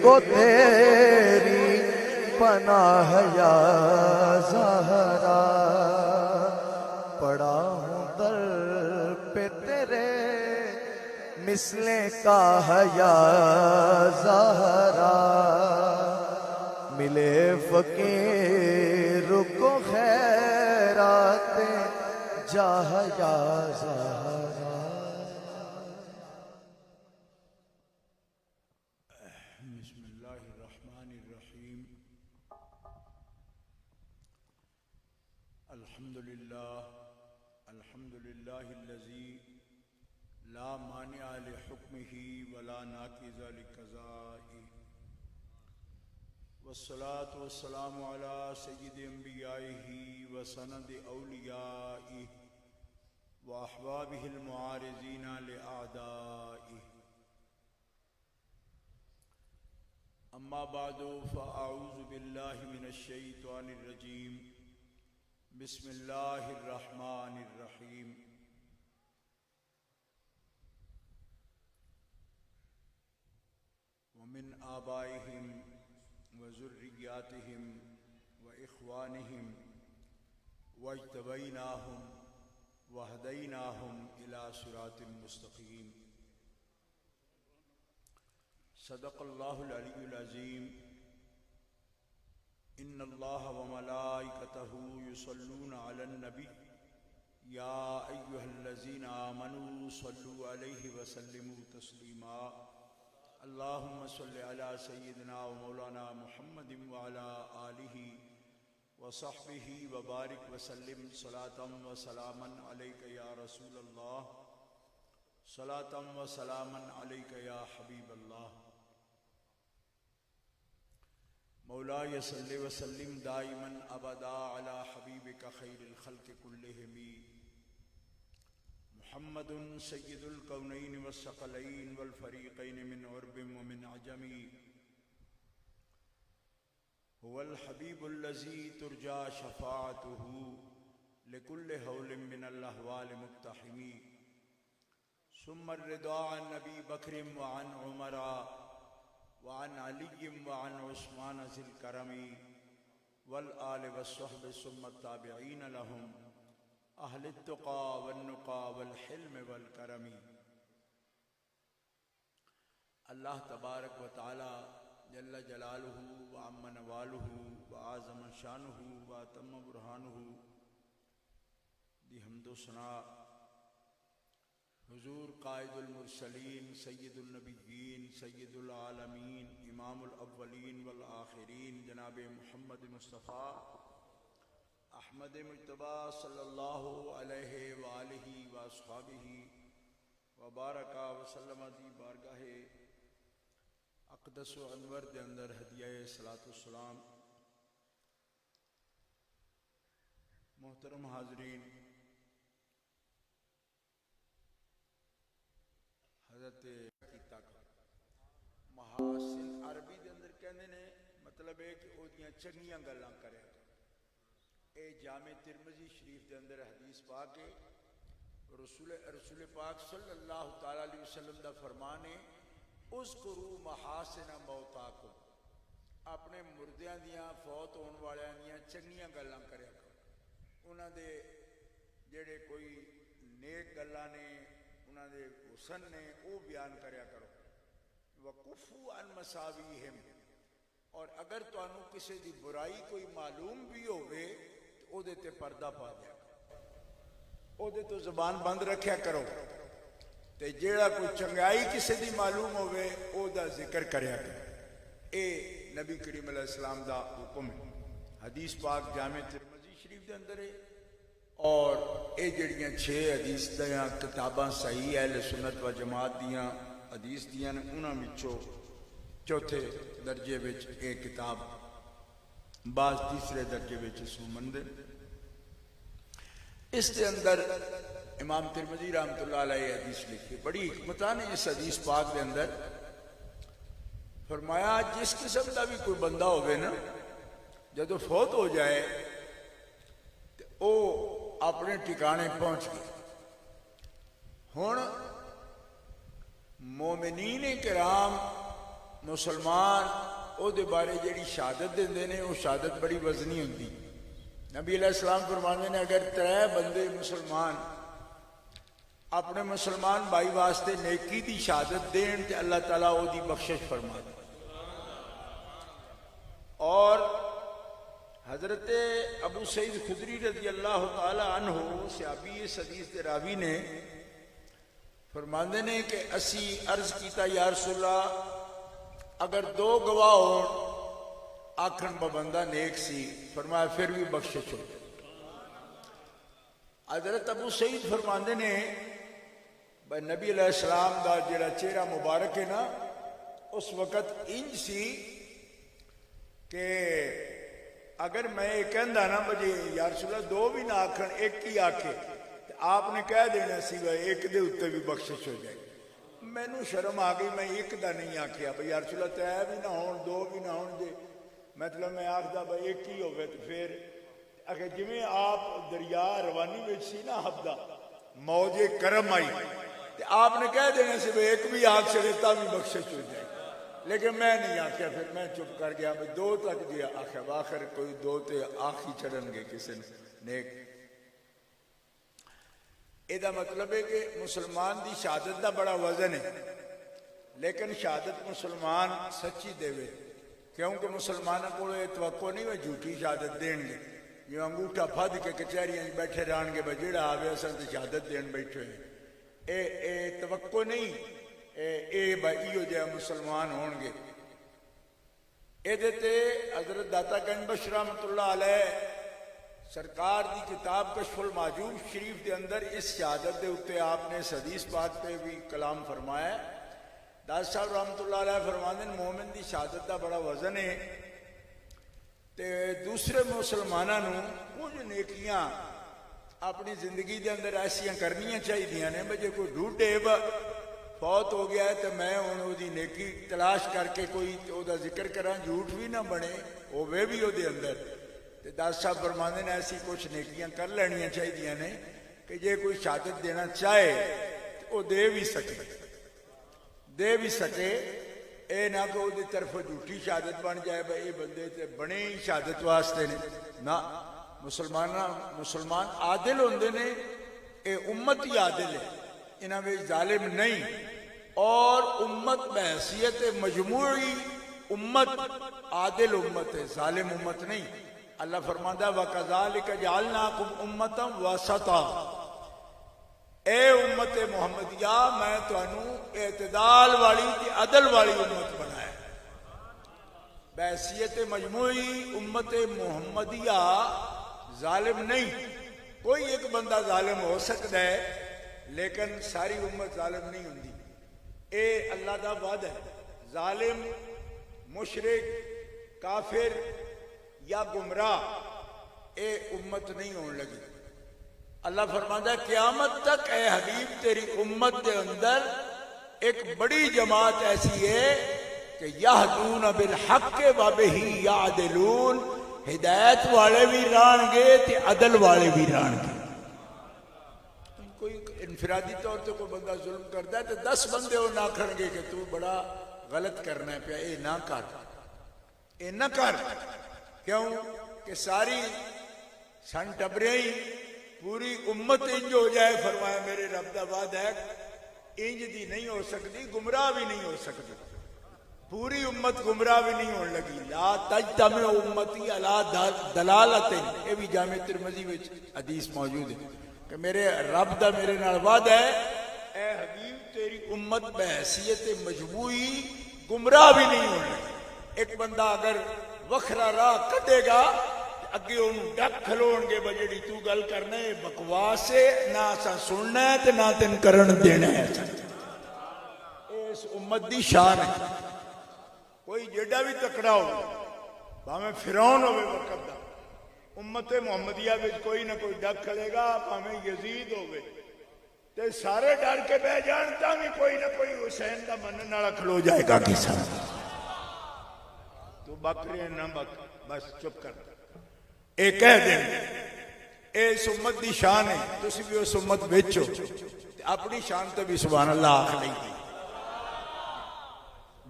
کو تیری پناہ یا زہرا، پڑا ہوں در پہ تیرے مثلے کا ہے یا زہرا، ملے فقیر کو خیرات جاہ یا زہرا۔ بسم اللہ الرحمن الرحیم۔ الحمدللہ الذی لا مانع لحکمہ ولا ناقض لقضائہ، والصلاة والسلام علی سید انبیائہ وسند اولیائہ واحبابہ المعارضین لأعدائہ، اما بعد فاعوذ باللہ من الشیطان الرجیم، بسم اللہ الرحمن الرحیم۔ ومن آبائہم وذریاتہم واخوانہم واجتبیناہم وہدیناہم الی صراط مستقیم۔ صدق اللہ العلی العظیم۔ ان اللہ وملائکتہ یصلون علی النبی یا ایہا الذین آمنوا صلوا علیہ وسلموا تسلیما۔ اللہم صلی علی سیدنا و مولانا محمد وعلی آلہ وصحبہ وبارک وسلم صلاۃ و سلاما علیک یا رسول اللہ، صلاۃ و سلاما علیک یا حبیب اللہ۔ مولاي صل وسلم دائما ابدا على حبيبك خير الخلق كلهم محمد سيد الكونين والثقلين والفريقين من عرب ومن عجم، هو الحبيب الذي ترجى شفاعته لكل هول من الاهوال مقتحم، ثم الرضا عن ابي بكر وعن عمر وعن علی وعن عثمان ذی الکرم والآل والصحب ثم التابعین لهم اہل التقى والنقى والحلم والکرم۔ اللہ تبارک و تعالی جل جلالہ وعم نوالہ وعظم شانہ واتم برہانہ دی حمد و ثناء حضور قائد المرسلین سید النبیین سید العالمین امام الاولین والآخرین جناب محمد مصطفیٰ احمد مجتبیٰ صلی اللہ علیہ وآلہ واصحابہ وبارک وسلم دی بارگاہ اقدس و انور دے اندر ہدیہ صلاۃ والسلام۔ محترم حاضرین، حضرت محاسن عربی دے اندر کہنے نے مطلب ہے کہ او دیاں چنگیاں گلاں کرے۔ اے جامع ترمذی شریف دے اندر حدیث پاک ہے، رسول پاک صلی اللہ تعالی علیہ وسلم دا فرمان ہے، اذکروا محاسن موتاکم، اپنے مردیاں دیاں فوت ہون والیاں دیاں چنگیاں گلاں کرے کرو، انہاں دے جڑے کوئی نیک گلاں نے انہاں دے حسن نے وہ بیان کریا کرو۔ وَقُفُوا عَنْ مَسَاوِيهِمْ، اور اگر تانوں کسی دی برائی کوئی معلوم بھی ہوئے تو او دے تے پردہ پا دیا کرو، او دے تو زبان بند رکھیا کرو، تے جیڑا کوئی چنگائی کسی دی معلوم ہوئے او دا ذکر کریا کرو۔ اے نبی کریم علیہ السلام دا حکم ہے، حدیث پاک جامع ترمذی شریف دے اندر ہے، اور اے جڑیاں 6 حدیث دیاں کتاباں صحیح اہل سنت و جماعت دیاں حدیث دیاں انہاں وچوں چوتھے درجے وچ اے کتاب، بعض تیسرے درجے وچ سومندے۔ اس دے اندر امام ترمذی رحمۃ اللہ علیہ حدیث لکھی، بڑی حکمتاں نے اس حدیث پاک دے اندر فرمایا جس قسم دا بھی کوئی بندہ ہوئے نا، جدو فوت ہو جائے تو او اپنے ٹھکانے پہنچ گئے۔ ہن مومنین کرام مسلمان او دے بارے جیڑی شہادت دیندے نے وہ شہادت بڑی وزنی ہوندی. نبی علیہ السلام فرماندے نے اگر 3 بندے مسلمان اپنے مسلمان بھائی واسطے نیکی دی شہادت دین تے اللہ تعالیٰ او دی بخشش فرما دے. اور حضرت ابو سعید خدری رضی اللہ تعالی عنہ صحابی اس حدیث دے راوی نے فرماندے نے کہ اسی عرض کیتا یا رسول اللہ اگر 2 گواہ ہون آکھن بندہ نیک سی، فرمایا پھر بھی بخشش ہو. حضرت ابو سعید فرماندے نے بھائی نبی علیہ السلام دا جڑا چہرہ مبارک ہے نا اس وقت انج سی کہ اگر میں یہ کہندا نا بجے یا رسول اللہ 2 بھی نہ آکھن 1 ہی آکھے تو آپ نے کہہ دینا سی بھائی 1 دے اتے بھی بخشش ہو جائے. مینوں شرم آ گئی، میں 1 دا نہیں آکھیا بھائی یا رسول اللہ 3 بھی نہ ہون 2 بھی نہ ہون جے مطلب میں آکھدا بھائی 1 ہی ہوگا تو پھر اگر جویں آپ دریا روانی وچ سی نا حبدا موج کرم آئی تو آپ نے کہہ دینا سی بھائی 1 بھی آکھ چھڑے تا بھی بخشش ہو جائے. لیکن میں نہیں آکھیا، پھر میں چپ کر گیا. میں 2 تک گیا آخیا آخر کوئی 2 تے آخی چڑھن گے کسی نیک. یہ مطلب ہے کہ مسلمان دی شہادت دا بڑا وزن ہے، لیکن شہادت مسلمان سچی دے کیونکہ مسلمانوں کو یہ توقع نہیں وہ جھوٹی شہادت دین گے. یہ انگوٹھا پھد کے کچہریاں بیٹھے رہن گے بھائی جہاں آوے اصل تو شہادت دین بیٹھے ہیں، اے توقع نہیں اے بھائی جو مسلمان ہون گے. اے دیتے حضرت داتا گنج بخش رحمت اللہ علیہ سرکار دی کتاب کشف المحجوب شریف دے اندر اس شہادت دے اتے آپ نے اس حدیث پاک پہ بھی کلام فرمایا. داتا صاحب رحمت اللہ علیہ فرماندے مومن دی شہادت دا بڑا وزن ہے تے دوسرے مسلمانوں کچھ نیکیاں اپنی زندگی دے اندر ایسیاں کرنیاں چاہیے نے بجے کوئی ڈھونڈے فوت ہو گیا ہے تو میں انہوں دی نیکی تلاش کر کے کوئی او دا ذکر کراں جھوٹ بھی نہ بنے ہوے بھی او دے اندر. تے داس صاحب فرماندے نے ایسی کچھ نیکیاں کر لینیاں چاہیے نے کہ جے کوئی شہادت دینا چاہے تو وہ دے بھی سکے اے نہ کہ وہ دی طرف جھوٹی شہادت بن جائے بھائی یہ بندے تے بنے ہی شہادت واسطے نے. نہ مسلمان عادل ہوندے نے، اے امت ہی عادل ہے، انہاں میں ظالم نہیں. اور امت بحیثیت مجموعی امت عادل امت ہے، ظالم امت نہیں. اللہ فرماتا ہے وَكَذَلِكَ جَعَلْنَاكُمْ أُمَّةً وَسَطًا. اے امت محمدیہ میں تانوں اعتدال والی تے عدل والی امت بنایا. بحیثیت مجموعی امت محمدیہ ظالم نہیں. کوئی ایک بندہ ظالم ہو سکتا ہے لیکن ساری امت ظالم نہیں ہوندی. اے اللہ دا وعدہ ہے. ظالم، مشرک، کافر یا گمراہ اے امت نہیں ہون لگی. اللہ فرماتا ہے قیامت تک اے حبیب تیری امت دے اندر ایک بڑی جماعت ایسی ہے کہ یہدون بالحق وبہ یعدلون. ہدایت والے بھی ران گے تے عدل والے بھی ران گے. کوئی انفرادی طور تے کوئی بندہ ظلم کرتا ہے تو 10 بندے وہ نہ کھڑ گے کہ تو بڑا غلط کرنا ہے پیا، اے نہ کر، اے نہ کر. کیوں کہ ساری سن ٹبرے ہی پوری امت انج ہو جائے. فرمایا میرے رب دا وعدہ ہے انج دی نہیں ہو سکتی، گمراہ بھی نہیں ہو سکتی. پوری امت گمراہ بھی نہیں ہونے لگی. لا تجتمع امتی علی دلالت. یہ بھی جامع ترمذی وچ حدیث موجود ہے کہ میرے رب دا میرے نال وعدہ ہے اے حبیب تیری امت بحیثیت مجموعی گمراہ بھی نہیں ہونے لگی. ایک بندہ اگر وکھرا راہ کٹے گا اگے انہوں ڈک کھلون گے بجڑی تو گل کرنا ہے بکواس ہے، نہ اساں سننا ہے تے نہ تین کرن دینا ہے. اس امت دی شان ہے. کوئی جیڑا بھی تکڑا ہو بھاویں فرعون ہوئے وقت دا، امت محمدیہ وچ کوئی نہ کوئی ڈک کھلے گا. بھاویں یزید ہوئے تے سارے ڈر کے بہ جان تا بھی کوئی نہ کوئی حسین دا منن والا کھلو جائے گا. کسا تو بکرے نہ بک، بس چپ کر. اے کہہ دیں اے اس امت دی شان ہے. تسی بھی اس امت وچ ہو، اپنی شان تے بھی سبحان اللہ آکھ لیں گے.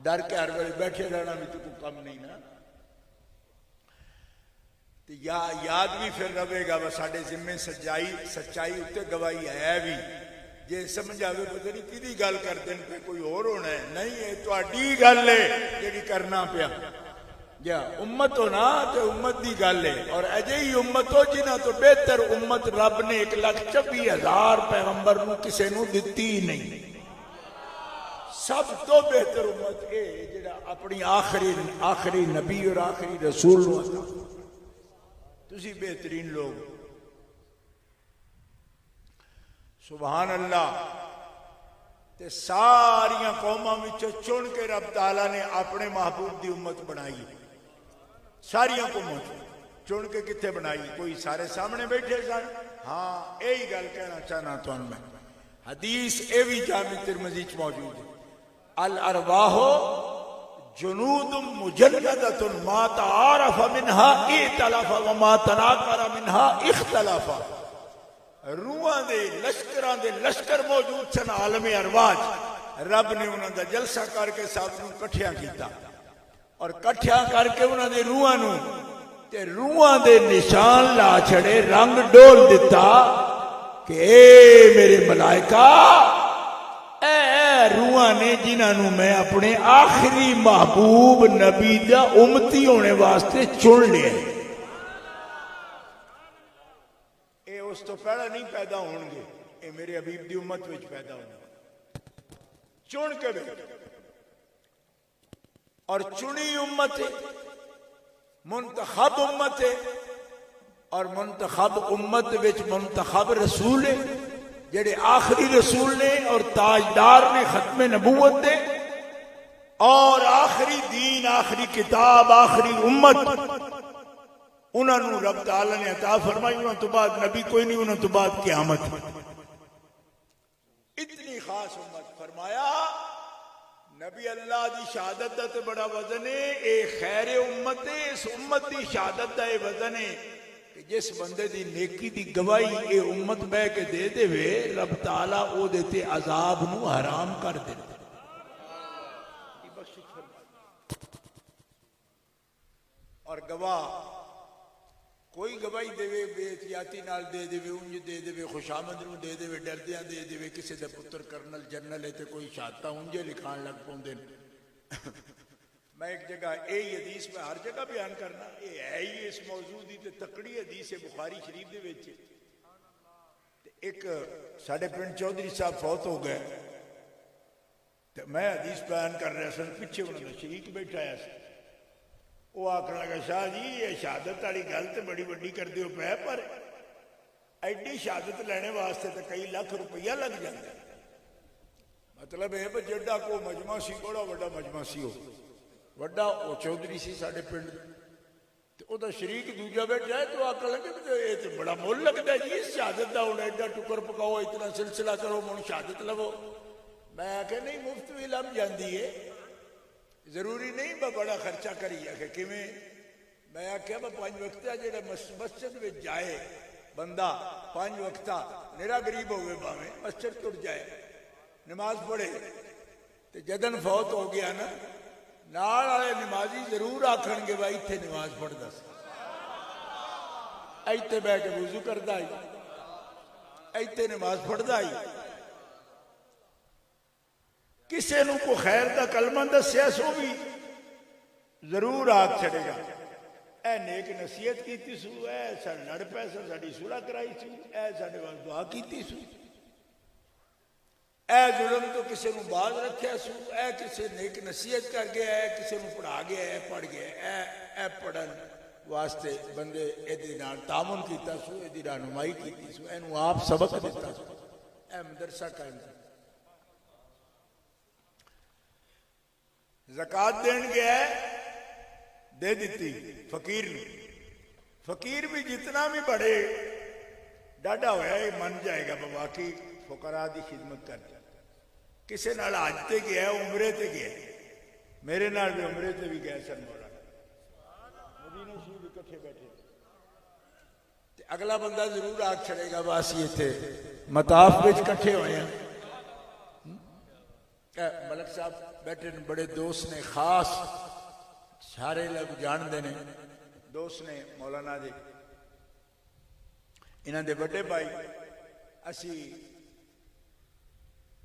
ڈر کے ہر ویلے بیٹھے رہنا بھی تو کوئی کم نہیں نا. یا یاد بھی پھر رہے گا وہ ساڈے ذمے سچائی اتنے گواہی ہے بھی. جے سمجھ آئے پتہ نہیں کدی گل کرتے ہیں پہ کوئی اور ہونا ہے. نہیں یہ تہاڈی گل ہے جیڑی کرنا پیا. یا امت ہو نا تو امت دی گل ہے. اور اجے ہی امت ہو جنہاں تو بہتر امت رب نے 1,26,000 پیغمبر نو کسے نو دتی ہی نہیں. سب تو بہتر امت اے جڑا اپنی آخری نبی اور آخری رسول نو عطا. تسی بہترین لوگ. سبحان اللہ. تے ساریاں قوماں وچوں چن کے رب تعالیٰ نے اپنے محبوب دی امت بنائی. ساریاں قوماں چن کے کتنے بنائی؟ کوئی سارے سامنے بیٹھے سن. ہاں یہی گل کہنا چاہنا تمہیں میں. حدیث اے بھی جامع ترمذی چ موجود ہے. الارواح جنود مجندۃ ما تعارف منها ائتلف وما تناکر منها اختلف. روحاں دے لشکراں دے لشکر موجود سن عالم ارواح. رب نے انہاں دا جلسہ کر کے ساتھ نوں کٹھیاں کیتا اور کٹھیاں کر کے انہاں دے روحاں نوں تے روحاں دے نشان لا چھڑے، رنگ ڈول دتا کہ اے میرے ملائکہ، اے روحاں نے جنہاں نوں میں اپنے آخری محبوب نبی دا امتی ہونے واسطے چن لیا. اے اس تو پہلا نہیں پیدا ہون گے، اے میرے حبیب دی امت وچ پیدا ہون گے. چن کے اور چنی امت ہے، منتخب امت ہے. اور منتخب امت وچ منتخب رسول ہے جڑے آخری رسول نے اور تاجدار نے ختم نبوت دے، اور آخری دین، آخری کتاب، آخری امت انہاں نوں رب تعالی نے عطا فرمائی. انہاں تو بعد نبی کوئی نہیں، انہاں تو بعد قیامت. اتنی خاص امت فرمایا نبی اللہ دی شہادت دا تے بڑا وزن ہے. اے خیر امت ہے، اس امت دی شہادت دا اے وزن ہے کہ جس بندے دی نیکی دی گواہی اے امت بہ کے دے دے وے، رب تعالیٰ او دیتے عذاب نو حرام کر دے. اور گواہ کوئی گواہی دے وے بے احتیاطی نال دے دے وے، انج دے دے وے، خوشامد نو دے دے وے، ڈردیاں دے دے وے، کسی دے پتر کرنل جنرل ہے تے کوئی شہادتاں انجے لکھان لگ پوندے. میں ایک جگہ یہی حدیث میں ہر جگہ بیان کرنا، یہ ہے ہی اس موضوع دی تے تکڑی حدیث ہے بخاری شریف دے وچ. ایک ساڈے پنڈ چودھری صاحب فوت ہو گئے تے میں حدیث بیان کر رہا سن، پیچھے انہوں نے شریک بیٹھا ہے. وہ آخر لگا شاہ جی یہ شہادت والی گل تو بڑی وڈی کر دیو پہ، پر ایڈی شہادت لینے واسطے تو کئی لاکھ روپیہ لگ جاتا ہے. مطلب ہے کہ جڈا کو مجمع سی، بڑا وڈا مجمع سی، ہو وڈا وہ چودھری سی ساڈے پنڈ، تے او دا شریک دوجا بیٹھا ہے. تو آخر لگے یہ تو بڑا مول لگتا ہے جی اس شہادت دا، ہوں ایڈا ٹکر پکاؤ، اتنا سلسلہ کرو، من شہادت لو. میں آخیا نہیں مفت بھی لب جاندی ہے، ضروری نہیں میں بڑا خرچہ کری. کہ کیویں؟ میں آخیا میں 5 وقتہ جڑا مسجد میں جائے بندہ 5 وقتہ میرا غریب ہوئے باویں مسجد ٹر جائے نماز پڑھے، تے جدن فوت ہو گیا نا نال والے نمازی ضرور آکھن گے بھائی اتنے نماز پڑھدا سی، ایتھے بہ کے وضو کردا ہی، ایتھے نماز پڑھدا ہی. کسے نو کو خیر دا کلمہ دسیا سو بھی ضرور آکھ چھڑے گا اے نیک نصیحت کیتی سو، اے ساڈے لڑ پے سو، ساڈی صلح کرائی سو، اے ساڈے واسطے دعا کیتی سو، اے ظلم تو کسے نو باز رکھیا سو، اے کسے نیک نصیحت کر گیا، اے کسے نو پڑھا گیا، اے پڑھ گیا، اے پڑھن واسطے بندے ایدی نال تعاون کیتا سو، ایدی رہنمائی کیتی سو، اینو آپ سبق دیتا سو، اے مدرسہ قائم کیتا. زکاة دین گیا ہے دے دیتی فقیر نے، فقیر بھی جتنا بھی بڑے ڈاڈا ہویا ہے من جائے گا واقعی فقراء دی خدمت کر جائے. کسے نال حج تے گیا ہے، عمرے تے گیا ہے، میرے نال بھی عمرے تے بھی گیا سن مولانا، مدینے سے بھی کٹھے بیٹھے تے اگلا بندہ ضرور آگ چھڑے گا بس یہ تھے مطاف وچ کٹھے ہوئے ہیں. ملک صاحب بیٹھے نے بڑے دوست نے خاص سارے لوگ جانتے ہیں دوست نے مولانا دے انہاں دے بڑے بھائی اسی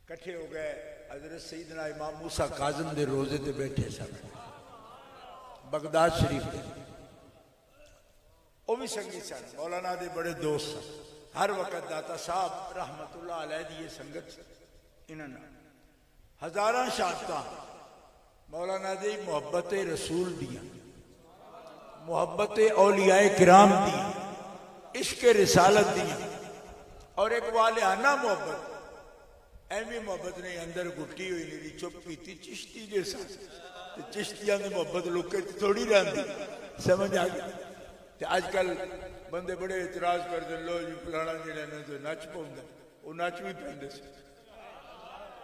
کٹھے ہو گئے حضرت سیدنا امام موسیٰ کاظم دے روزے تے بیٹھے سن بغداد شریف دے وہ بھی سنگی سن مولانا دے بڑے دوست سن ہر وقت داتا صاحب رحمت اللہ علیہ دی یہ سنگت انہاں نے ہزاراں شہادتاں مولانا دی محبت رسول دیا محبت اولیاء کرام دیا عشق رسالت دیا اور ایک والہانہ محبت ایمی محبت نے اندر گھٹی ہوئی نہیں چپ پیتی چشتی جیسا چشتیاں نے محبت لکے تھوڑی رہندی سمجھ آگئی تے آج کل بندے بڑے اعتراض کر دیں لو جی پلانا جڑے نے تو نچ پاؤں گا وہ نچ بھی پہندے سے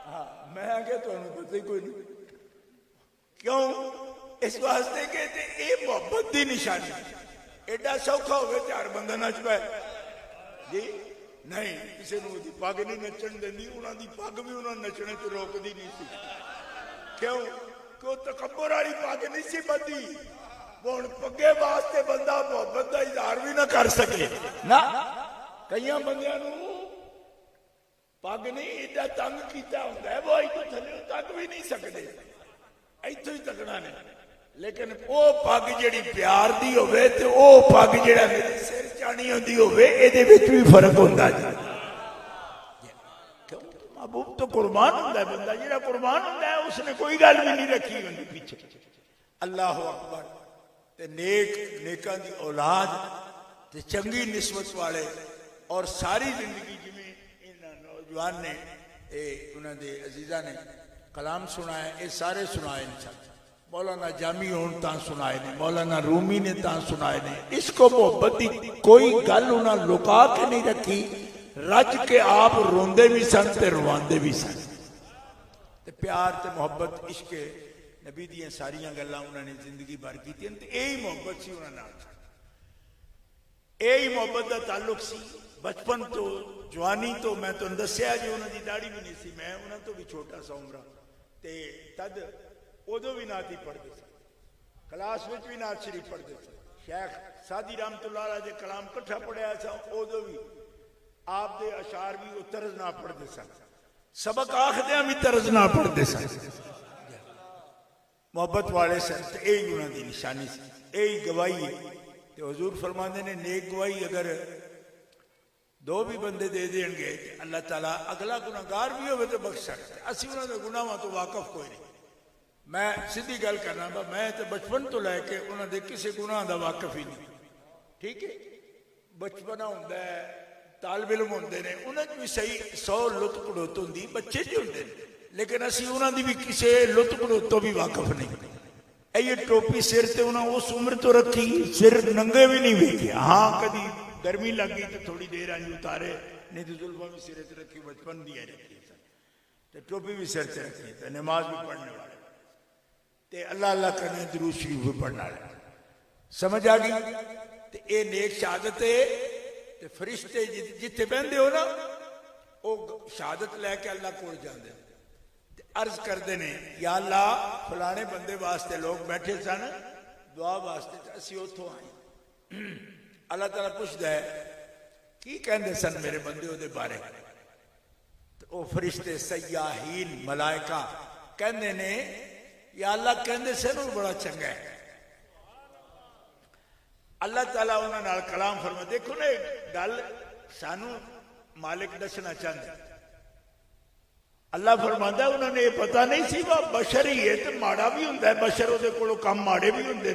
ہاں میں آگے تو انہوں پتہ ہی کوئی نہیں کیوں اس واسطے کہ اے محبت دی نشانی ایڈا سوکھا ہوئے چار بندہ نچ پائے جی نہیں کسی نے دی پاگ نہیں نچن دینی انہاں دی پاگ بھی انہاں نچنے تو روک دی نہیں سی کیوں کہ وہ تکبر والی پاگ نہیں سی بدی وہ پگے واسطے بندہ محبت دا اظہار بھی نہ کر سکے نا کئیاں بندیاں نو پاگ نہیں ایڈا تنگ کیتا ہوندا ہے وہ ایتھوں تھلے تک بھی نہیں سکدے ایتھوں ہی تکنا نے لیکن او پگ جڑی پیار دی ہوئے تے او پگ جڑا میرے سر چانی ہوندی ہوئے اے دے وچ بھی فرق ہوندا جی کیوں محبوب تو قربان ہوندا ہے بندہ جڑا قربان ہوندا ہے اس نے کوئی گل بھی نہیں رکھی ہوندی پیچھے اللہ اکبر تے نیکاں دی اولاد تے چنگی نسبت والے اور ساری زندگی جویں انہاں نوجوان نے انہاں دے عزیزاں نے کلام سنایا اے سارے سنائے انشاءاللہ مولانا جامی ہون تاں سنائے نے مولانا رومی نے تاں سنائے نے اس کو محبت دی کوئی گل انہاں لکا کے نہیں رکھی رج کے آپ روندے بھی سن تے رواندے بھی سن تے پیار تے محبت عشق نبی دیاں ساریاں گلاں انہاں نے زندگی بھر کیتیاں تے یہی محبت سی انہاں نال یہی محبت دا تعلق سی بچپن تو جوانی تو میں تو دسیا جی انہاں دی داڑھی بھی نہیں سی میں انہاں تو بھی چھوٹا سا عمرہ تے تد ادو بھی نعت ہی پڑھتے تھے کلاس وچ بھی نعت شریف پڑھتے تھے شیخ سادی رحمت اللہ علیہ دے کلام کٹھا پڑھیا سا ادو بھی آپ دے اشعار بھی وہ طرز نہ پڑھتے سن سبق آخدیاں بھی طرز نہ پڑھتے سن محبت والے سن تے یہی انہاں دی نشانی سی یہی گواہی ہے تے حضور فرماندے نے نیک گواہی اگر دو بھی بندے دے دیں گے اللہ تعالیٰ اگلا گناہگار بھی ہوئے تو بخش سکتے اسی انہوں نے گناہاں تو واقف کوئی نہیں میں سیدھی گل کرنا با میں تو بچپن تو لے کے انہوں نے کسی گناہ دا واقف ہی نہیں ٹھیک ہے بچپنا ہوندہ ہے طالب علم ہوندے نے انہوں نے بھی صحیح 100 لطف اڑوت ہوندی بچے جی ہوندے لیکن اسی انہوں نے بھی کسی لطف اڑوتوں بھی واقف نہیں یہ ٹوپی سر تے انہوں اس عمر تو رکھی سر ننگے بھی نہیں ہوئی ہاں کدی گرمی لگ گئی تو تھوڑی دیر آنجی اتارے نہیں تو ظلفہ بھی سر تے رکھی بچپن دیا رکھی ٹوپی بھی سر تے رکھی تو نماز بھی پڑھنے والے تے اللہ اللہ کرنے درود شریف بھی پڑھنا ہے سمجھ آگئی تے اے نیک شہادت ہے تے فرشتے جتے بہندے ہو نا وہ شہادت لے کے اللہ کو جاندے تے عرض کر دینے یا اللہ فلانے بندے واسطے لوگ بیٹھے سن دعا واسطے اسی اتھوں آئیں اللہ تعالیٰ پوچھتا ہے کی کہندے سن میرے بندے ہو دے بارے او فرشتے سیاحین ملائکہ کہندے نے یا اللہ کہندے سے نو بڑا چنگا ہے اللہ تعالیٰ انہوں نے کلام فرما دیکھو نے گل سانو مالک دسنا چاہتے اللہ فرماتا ہے انہوں نے یہ پتہ نہیں سی وہ بشر ہی ہے تو ماڑا بھی ہوندہ ہے بشر ہو دے کولو کم ماڑے بھی ہوندے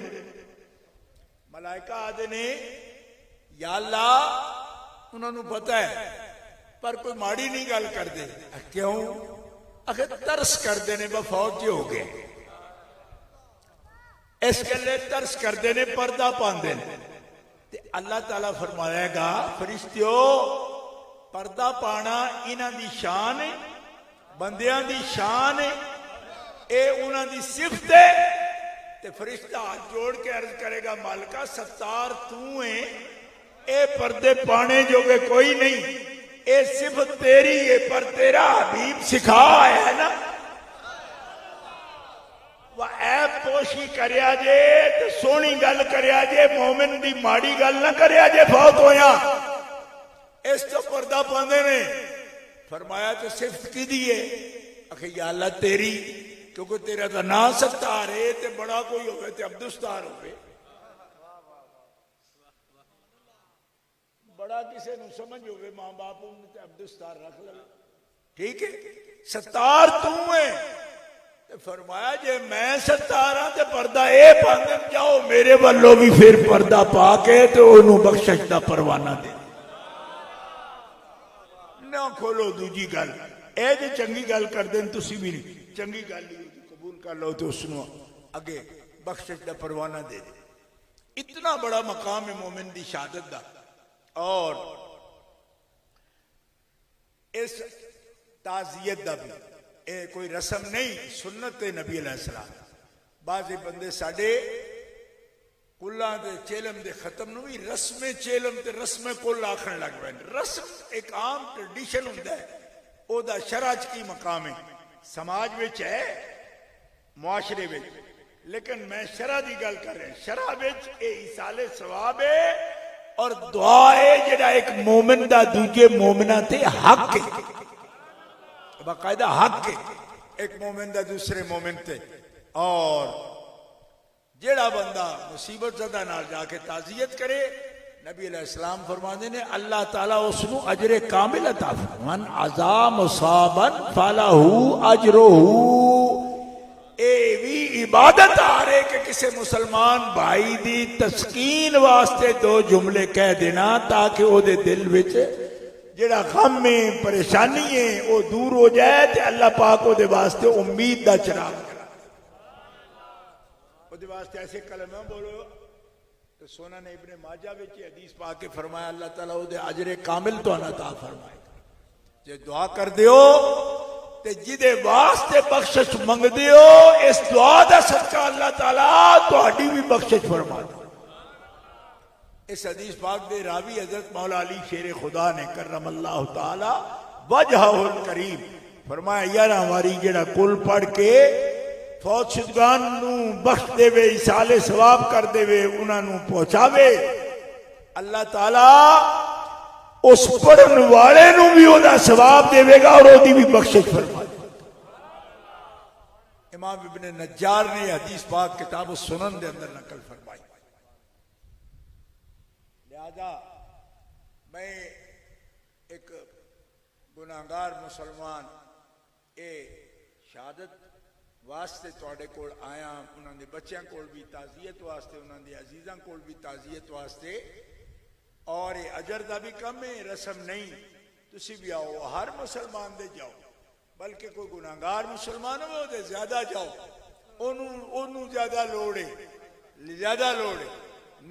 ملائکہ آدھے نے یا اللہ انہوں نے پتہ ہے پر کوئی ماڑی نہیں گل کر دے کیوں اگر ترس کر دینے با فوت جے ہو گئے اس کے لئے ترس کر دینے پردہ پان دینے اللہ تعالیٰ فرمائے گا فرشتیو پردہ پانا انہاں دی شان ہے بندیاں دی شان ہے اے انہاں دی صفت ہے تے فرشتہ ہاتھ جوڑ کے عرض کرے گا مالکہ ستار تو ہیں اے پردے پانے جو کہ کوئی نہیں اے صفت تیری ہے پر تیرا حبیب سکھا ہے نا سرگوشی کریا جے تے سونی گل کریا جے، مومن دی ماڑی گل نہ کریا جے فوت ہویا، اس تو پردہ پاندے نے۔ فرمایا تے صفت کی دیئے؟ اکھے یا اللہ تیری، کیونکہ تیرا تا نا ستار ہے، تے بڑا کوئی ہوئے تے عبدالستار ہوئے، بڑا کسے نو سمجھ ہوئے ماں باپ انہوں تے عبدالستار رکھ لگا، ٹھیک ہے، ستار تو ہے۔ تے فرمایا جے میں ستار ہاں تے پردہ اے پاندے جاؤ میرے والوں بھی پھر پردہ پا کے تے انہوں بخشش دا پروانہ دے نہ کھولو دوجی گل، اے جے چنگی گل کر دیں تسی بھی نہیں، چنگی گل قبول کر لو تو اس نو اگے بخشش دا پروانہ دے دے۔ اتنا بڑا مقام ہے مومن دی شہادت دا۔ اور اس تعزیت دا بھی اے کوئی رسم نہیں، سنت نبی علیہ السلام۔ بعض بندے ساڑے کلان دے چیلم دے ختم نو بھی رسم چیلم تے رسم کل آخر لگ بین۔ رسم ایک عام ٹریڈیشن ہوندہ ہے، او دا شرع کی مقام ہے، سماج وچ ہے، معاشرے وچ، لیکن میں شرع دی گل کر رہے ہیں۔ شرع وچ اے ایصال ثواب ہے اور دعا ہے جڑا ایک مومن دا دوجے مومنہ تے حق ہے، باقاعدہ حق ہے ایک مومن دا دوسرے مومن تے۔ اور جیڑا بندہ مصیبت زدہ نال جا کے تعزیت کرے، نبی علیہ السلام فرماندے نے اللہ تعالیٰ اس نو اجر کامل عطا فرمائے۔ من عزا مصابا فلہو اجرہ، اے وی عبادت آ رہے کہ کسے مسلمان بھائی دی تسکین واسطے دو جملے کہہ دینا تاکہ او دے دل وچ جڑا غم ہے پریشانی ہے وہ دور ہو جائے تے اللہ پاک او دے واسطے امید دا چراغ کرا او دے واسطے ایسے کلمہ بولو تو سونا نے ابن ماجہ وچ حدیث پاک کے فرمایا اللہ تعالیٰ او دے اجر کامل تو عطا فرمائے گا۔ جے دعا کر دیو تے جدے واسطے بخشش منگ دیو اس دعا دا صدقہ اللہ تعالیٰ تہاڈی بھی بخشش فرما دے۔ اس حدیث پاک دے راوی حضرت مولا علی شیر خدا نے کرم اللہ تعالی وجہہ الکریم فرمایا یارہ ہماری جڑا کل پڑھ کے فوت شدگان نو بخش دے وے، ایصال ثواب کر دے وے، انہاں نو پہنچاوے، اللہ تعالی اس پڑھن والے نو بھی او دا ثواب دے وے گا اور او دی بھی بخشش فرما دے۔ امام ابن نجار نے حدیث پاک کتاب السنن دے اندر نقل فرمائی۔ لہذا میں ایک گناہگار مسلمان اے شہادت واسطے توڑے کول آیا، انہوں نے بچیاں کول بھی تعزیت واسطے، انہوں نے عزیزاں کول بھی تعزیت واسطے، اور اجر دا بھی کم ہے، رسم نہیں، تسی بھی آؤ، ہر مسلمان دے جاؤ، بلکہ کوئی گناہگار مسلمان ہو دے زیادہ جاؤ، انہوں زیادہ لوڑے، زیادہ لوڑے،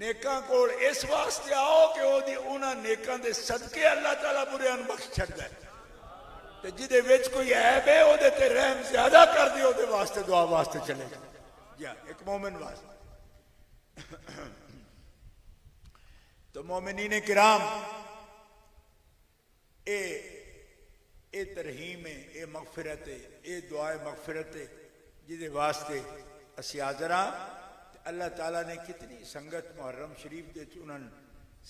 نیکاں کول اس واسطے آؤ کہ وہ دی انہاں نیکاں دے صدقے اللہ تعالیٰ بریان بخش چھڑ دے، تے جدے وچ کوئی عیب ہے وہ دے تے رحم زیادہ کر دیو دے واسطے دعا واسطے چلے گا، یا ایک مومن واسطے۔ تو مومنین کرام اے ترہیم ہے، اے مغفرت ہے، اے دعائے مغفرت ہے جدے واسطے اسی حاضراں۔ اللہ تعالیٰ نے کتنی سنگت محرم شریف دے چونن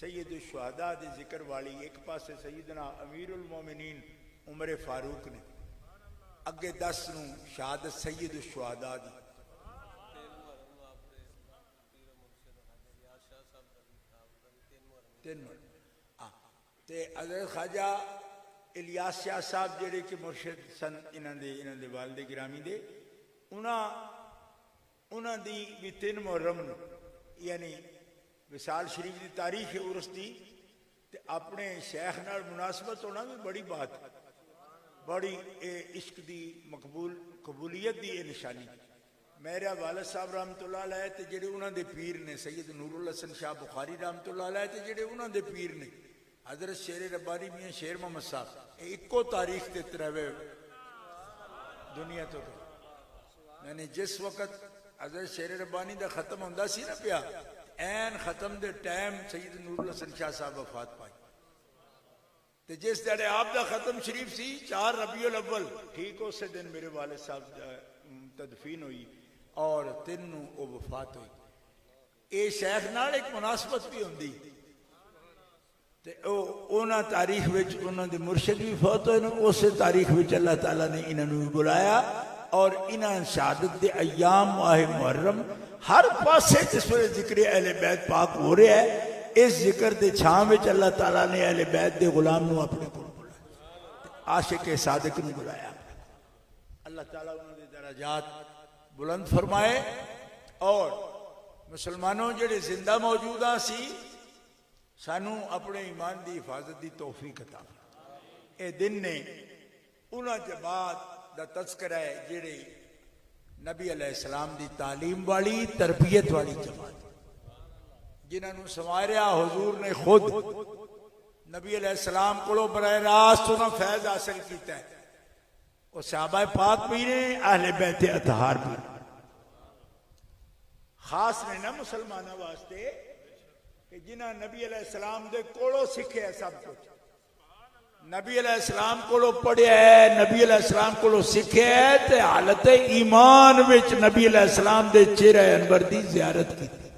سید الشہداء دے ذکر والی، ایک پاسے سیدنا امیر المومنین عمر فاروق نے، اگے 10 نو شہادت سید الشہداء دی، تے حضرت خواجہ الیاس شاہ صاحب جڑے کہ مرشد سن انہاں دے والد گرامی دے، انہاں دی بھی 3 محرم یعنی وصال شریف دی تاریخ عرس دی تے اپنے شیخ نال مناسبت ہونا بھی بڑی بات، بڑی عشق دی قبولیت دی نشانی۔ میرا والد صاحب رحمت اللہ علیہ تے جڑے انہاں دے پیر نے، سید نور الحسن شاہ بخاری رحمت اللہ علیہ تے جڑے انہاں دے پیر نے، حضرت شیر ربانی میاں شیر محمد صاحب، ایکو تاریخ تے تروے دنیا تو یعنی جس وقت حضرت شیر ربانی دا ختم ہوندہ سی نا پیا، این ختم دے ٹائم سید نور الحسن شاہ صاحب وفات پائی، تے جس دڑے آپ دا ختم شریف سی 4 ربیع الاول، ٹھیک اس دن میرے والد صاحب تدفین ہوئی، اور 3 ਨੂੰ ਉਹ ਵਫਾਤ ਹੋਈ। ਇਹ ਸ਼ੈਖ ਨਾਲ ਇੱਕ ਮੁਨਾਸਬਤ ਵੀ ਹੁੰਦੀ ਤੇ ਉਹਨਾਂ ਤਾਰੀਖ ਵਿੱਚ ਉਹਨਾਂ ਦੇ ਮੁਰਸ਼ਿਦ ਵੀ ਫੌਤ ਹੋਏ ਨੇ। ਉਸੇ ਤਾਰੀਖ ਵਿੱਚ ਅੱਲਾਹ ਤਾਲਾ ਨੇ ਇਹਨਾਂ ਨੂੰ ਵੀ ਬੁਲਾਇਆ اور انہاں شہادت دے ایام ماہ محرم ہر پاسے جس ویلے ذکر اہل بیت پاک ہو رہا ہے، اس ذکر دے چھاں وچ اللہ تعالیٰ نے اہل بیت دے غلام نو اپنے کو بلایا، عاشق صادق نو بلایا۔ اللہ تعالیٰ انہوں نے درجات بلند فرمائے اور مسلمانوں جڑے زندہ موجودہ سی سانو اپنے ایمان دی حفاظت دی توفیق عطا فرمائے۔ اے دن نے انہاں جماعت دا تذکرہ ہے جڑے نبی علیہ السلام دی تعلیم والی تربیت والی جماعت جنہاں نو سنواریا حضور نے خود نبی علیہ السلام کو براہ راست انہاں فیض حاصل کیتا ہے، اور صحابہ پاک بھی نے، اہل بیت اطہار بھی خاص نے نا مسلمانوں واسطے کہ جنہاں نبی علیہ السلام دے کولو سکھے ہے سب کچھ، نبی علیہ السلام کو پڑھیا ہے، نبی علیہ السلام کو سکھے ہے، تے حالت ایمان وچ نبی علیہ السلام دے چہرہ انور دی زیارت کی تھی۔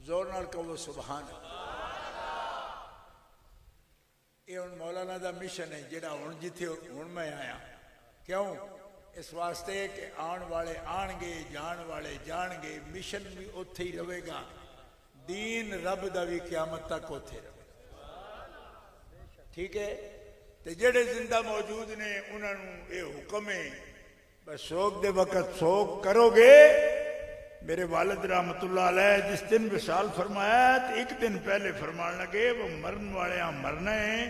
زور نال کہو سبحان اللہ۔ یہ ان مولانا دا مشن ہے جڑا ہن جتھے ہن میں آیا، کیوں؟ اس واسطے کہ آن والے آن گے، جان والے جان گے، مشن بھی اتھے ہی رہے گا، دین رب دا بھی قیامت تک اتھے رہے گا، ٹھیک ہے؟ تے جڑے زندہ موجود نے انہوں نے یہ حکم ہے بس سوگ دے وقت سوگ کرو گے۔ میرے والد رحمت اللہ علیہ جس دن وصال فرمایا تو ایک دن پہلے فرمان لگے وہ مرن والے مرنا ہے،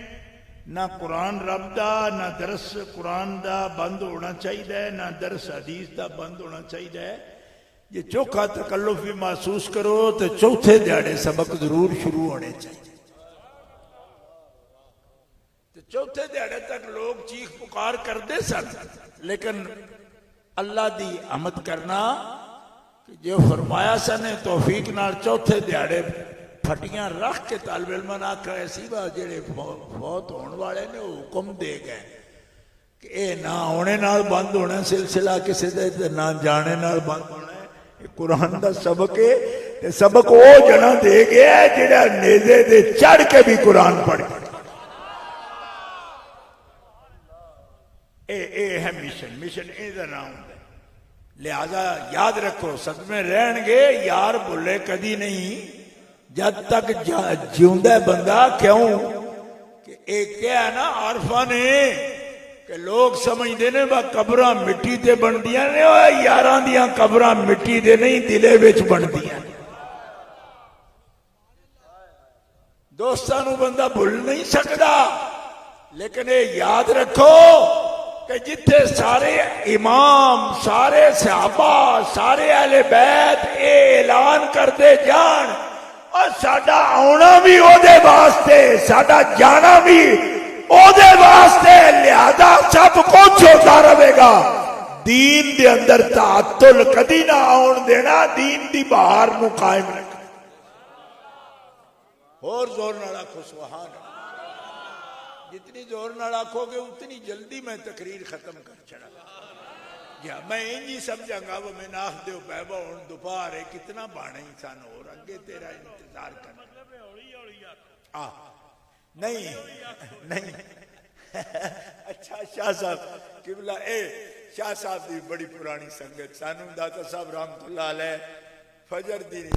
نہ قرآن رب دا نہ درس قرآن دا بند ہونا چاہیے، نہ درس حدیث دا بند ہونا چاہیے۔ یہ چوکھا تکلف بھی محسوس کرو تو چوتھے دیہڑے سبق ضرور شروع ہونے چاہیے۔ چوتھے دیہڑے تک لوگ چیخ پکار کرتے سن، لیکن اللہ دی حمد کرنا کہ جو فرمایا سن توفیق نال چوتھے دیہڑے پھٹیاں رکھ کے طالب علم نہ کہے سی با جڑے فوت ہون والے نے حکم دے گئے کہ اے نہ ہونے نال بند ہونا سلسلہ کسی دے نہ جانے نال بند ہونا ہے۔ یہ قرآن دا سبق ہے، سبق وہ جنا دے گیا جڑا نیزے دے چڑھ کے بھی قرآن پڑھے۔ اے ہے مشن اے دا نام ہے۔ لہذا یاد رکھو صدمے رہن گے، یار بھولے کدی نہیں جد تک جیوندہ بندہ، کیوں کہ ایک کیا ہے نا عارفہ نے کہ لوگ سمجھ دینے با قبران مٹی دے بن دیا نے، یاران دیاں قبران مٹی دے نہیں دلے ویچ بن دیا۔ دوستانو بندہ بھول نہیں سکتا، لیکن اے یاد رکھو کہ جتھے سارے امام، سارے صحابہ، سارے اہل بیت اے اعلان کرتے جان اور ساڈا آنا بھی او دے واسطے، ساڈا جانا بھی او دے واسطے، لہذا سب کچھ ہوتا رہے گا۔ دین دے اندر تعطل کدی نہ آن دینا، دین دی بہار نو قائم رکھنا۔ اور زور نہ رکھو سبحان اللہ۔ جتنی زور نہ رکھو گے اتنی جلدی میں تقریر ختم کر چڑھا گیا۔ میں انجی سمجھا گا وہ میں ناخ دیو بیبا ہون دوپہر ہے کتنا بانا انسان ہو رنگے تیرا انتظار کرنا۔ نہیں نہیں اچھا شاہ صاحب قبلہ اے شاہ صاحب دی بڑی پرانی سنگت سانو داتا صاحب رحمت اللہ علیہ فجر دی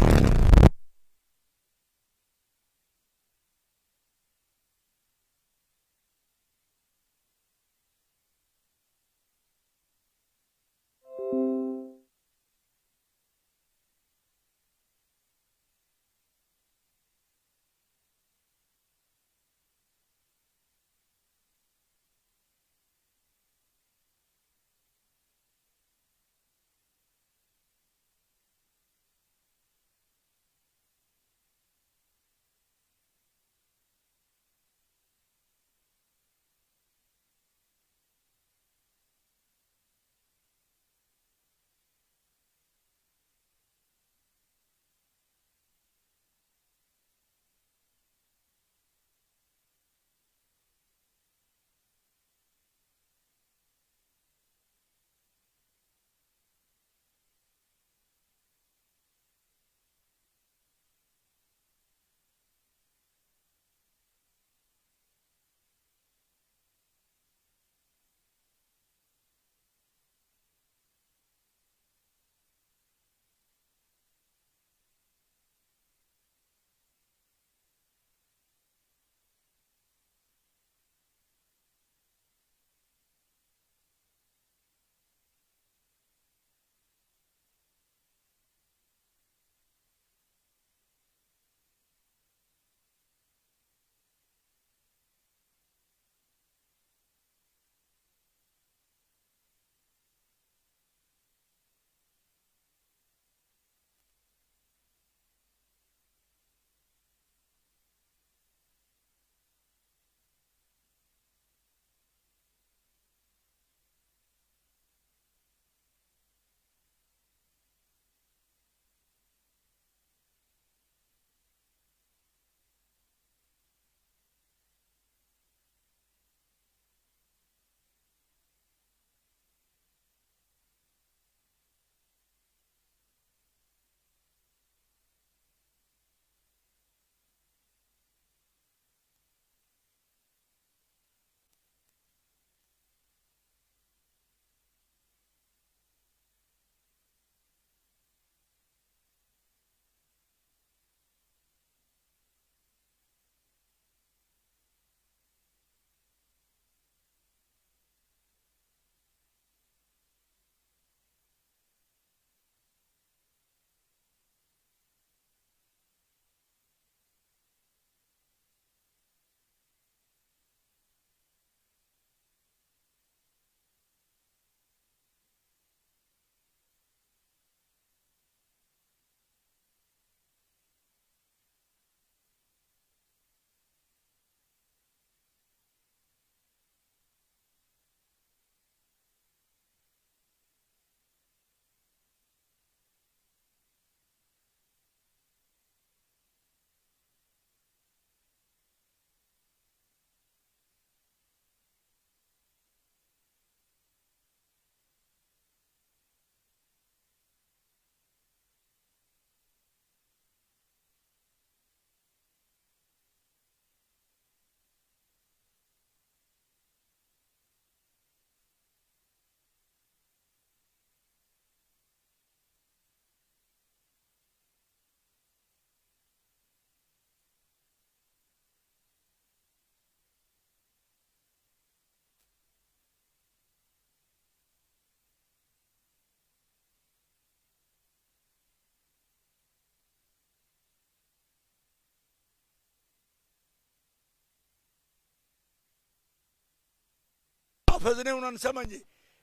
حافظ نے انہوں نے سمجھے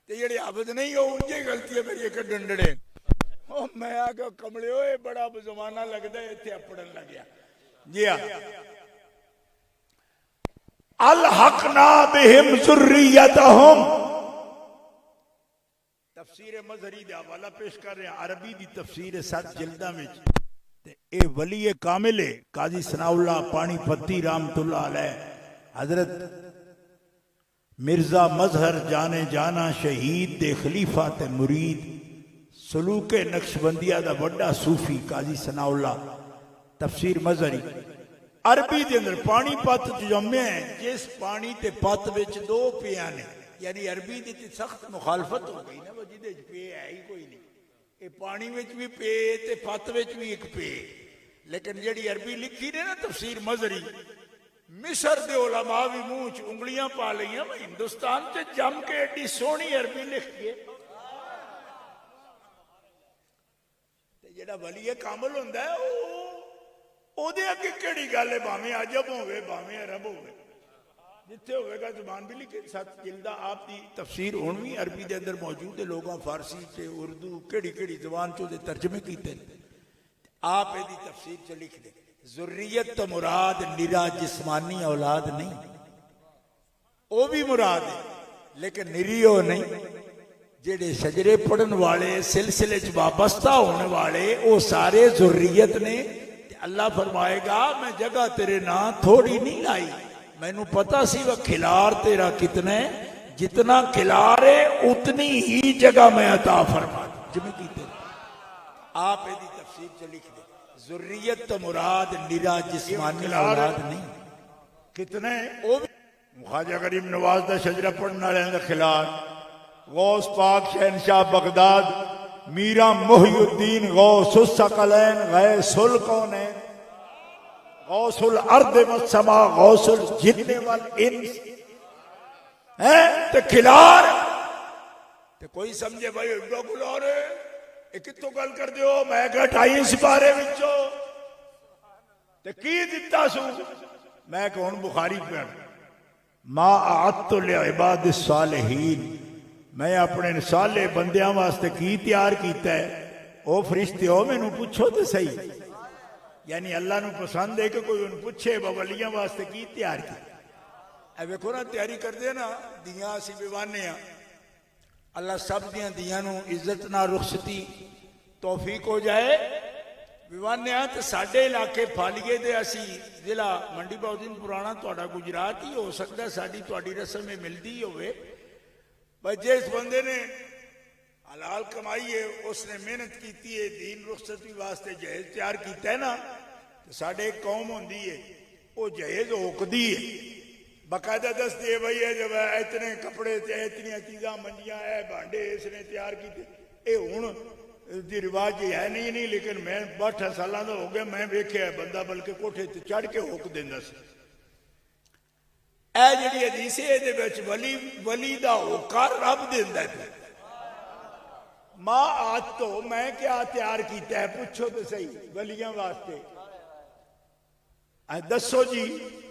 تے جڑے حافظ نہیں ہو ان کی غلطی ہے میری کڈن ڈڑے او میں آ کے کملے ہوئے بڑا زمانہ لگتا ہے اتنے اپڑن لگیا جی ہاں الحقنا بہم ذریتہم تفسیر مظہری دا حوالہ پیش کر رہے ہیں عربی دی تفسیر 7 جلداں وچ تے اے ولی کامل ہے قاضی ثناء اللہ پانی پتی رحمت اللہ علیہ حضرت مرزا مظہر جانے جانا شہید دے خلیفہ تے مرید سلوک نقشبندیہ دا بڑا صوفی قاضی ثناء اللہ تفسیر مظہری عربی دے اندر پانی پت جمع ہے جس پانی تے پت وچ 2 پیاں نے یعنی عربی دی تے سخت مخالفت ہو گئی نا وہ جدے پے ہے ہی کوئی نہیں اے پانی وچ بھی پے تے پت وچ بھی ایک پے لیکن جڑی عربی لکھی نے نا تفسیر مظہری مصر دے علماء بھی منہ چ انگلیاں پا لئیاں ہندوستان تے جم کے ایڈی سونی عربی لکھ کے تے جڑا ولی کامل ہوندا ہے او دے اگے کیڑی گل ہے بھاویں عجب ہوے بھاویں عرب ہوے جتھے ہوئے گا زبان بھی لکھے 7 جلدہ آپ دی تفسیر ہون بھی عربی دے اندر موجود ہے لوگاں فارسی تے اردو کیڑی کیڑی زبان چوں دے ترجمے کیتے آپ دی تفسیر چ لکھ دے ذریت تو مراد نرا جسمانی اولاد نہیں وہ بھی مراد ہے لیکن نریو نہیں جڑے شجرے پڑھن والے سلسلے چ وابستہ ہونے والے وہ سارے ذریت نے اللہ فرمائے گا میں جگہ تیرے نا تھوڑی نہیں لائی مینوں پتا سی وہ کھلار تیرا کتنا ہے جتنا کھلار ہے اتنی ہی جگہ میں عطا فرما جمع کیتے آپ دی تفسیر چ لکھ دے ذریت تو مراد نرا جسمانی اولاد نہیں کتنے وہ خواجہ غریب نواز دا شجرہ پڑھنا رہے دا خلال غوث پاک شہنشاہ بغداد میرا محی الدین غوث الثقلین غیث الکونین غوث الارض والسماء غوث الجن والانس تے کھلار تے کوئی سمجھے بھائی اڈو کھلار ہے ایک تو گل کر دیو میں کہ 28 سپارے وچوں تے کی دتا سو میں کہ ہن بخاری پڑھ ما اعدت لعباد الصالحین میں اپنے صالح بندیاں واسطے کی تیار کیتا ہے او فرشتیو مینوں پوچھو تے صحیح یعنی اللہ نو پسند ہے کہ کوئی ان پوچھے ولیاں واسطے کی تیار کی اے ویکھو نا تیاری کر دے نا دیاں اسی بیوانے ہاں اللہ سب دیاں دیاں نو عزت نہ رخصتی توفیق ہو جائے بیوانے ہاں تے ساڈے علاقے پھالیے دے اسی ضلع منڈی بہودین پرانا تہاڈا گجرات ہی ہو سکتا ہے ساڈی تہاڈی رسم میں ملدی ہوئے بھائی جس بندے نے حلال کمائی ہے اس نے محنت کیتی ہے دین رخصتی واسطے جہیز تیار کیتا ہے نا تو ساڈے ایک قوم ہوندی ہے وہ جہیز ہوکدی ہے باقاعدہ دس دیے بھائی ہے جب اتنے کپڑے تے اتنی چیزاں منجیاں ہے بانڈے اس نے تیار کیتے اے ہن دی رواج ہے نہیں لیکن میں 62 سالاں دا ہو گیا میں ویکھیا ہے بندہ بلکہ کوٹھے تے چڑھ کے ہوک دیندا سی اے جڑی حدیث ہے دے وچ ولی دا ہوکا رب دیندا ہے ما آج تو میں کیا تیار کیتا ہے پوچھو تو صحیح ولیاں واسطے دسو جی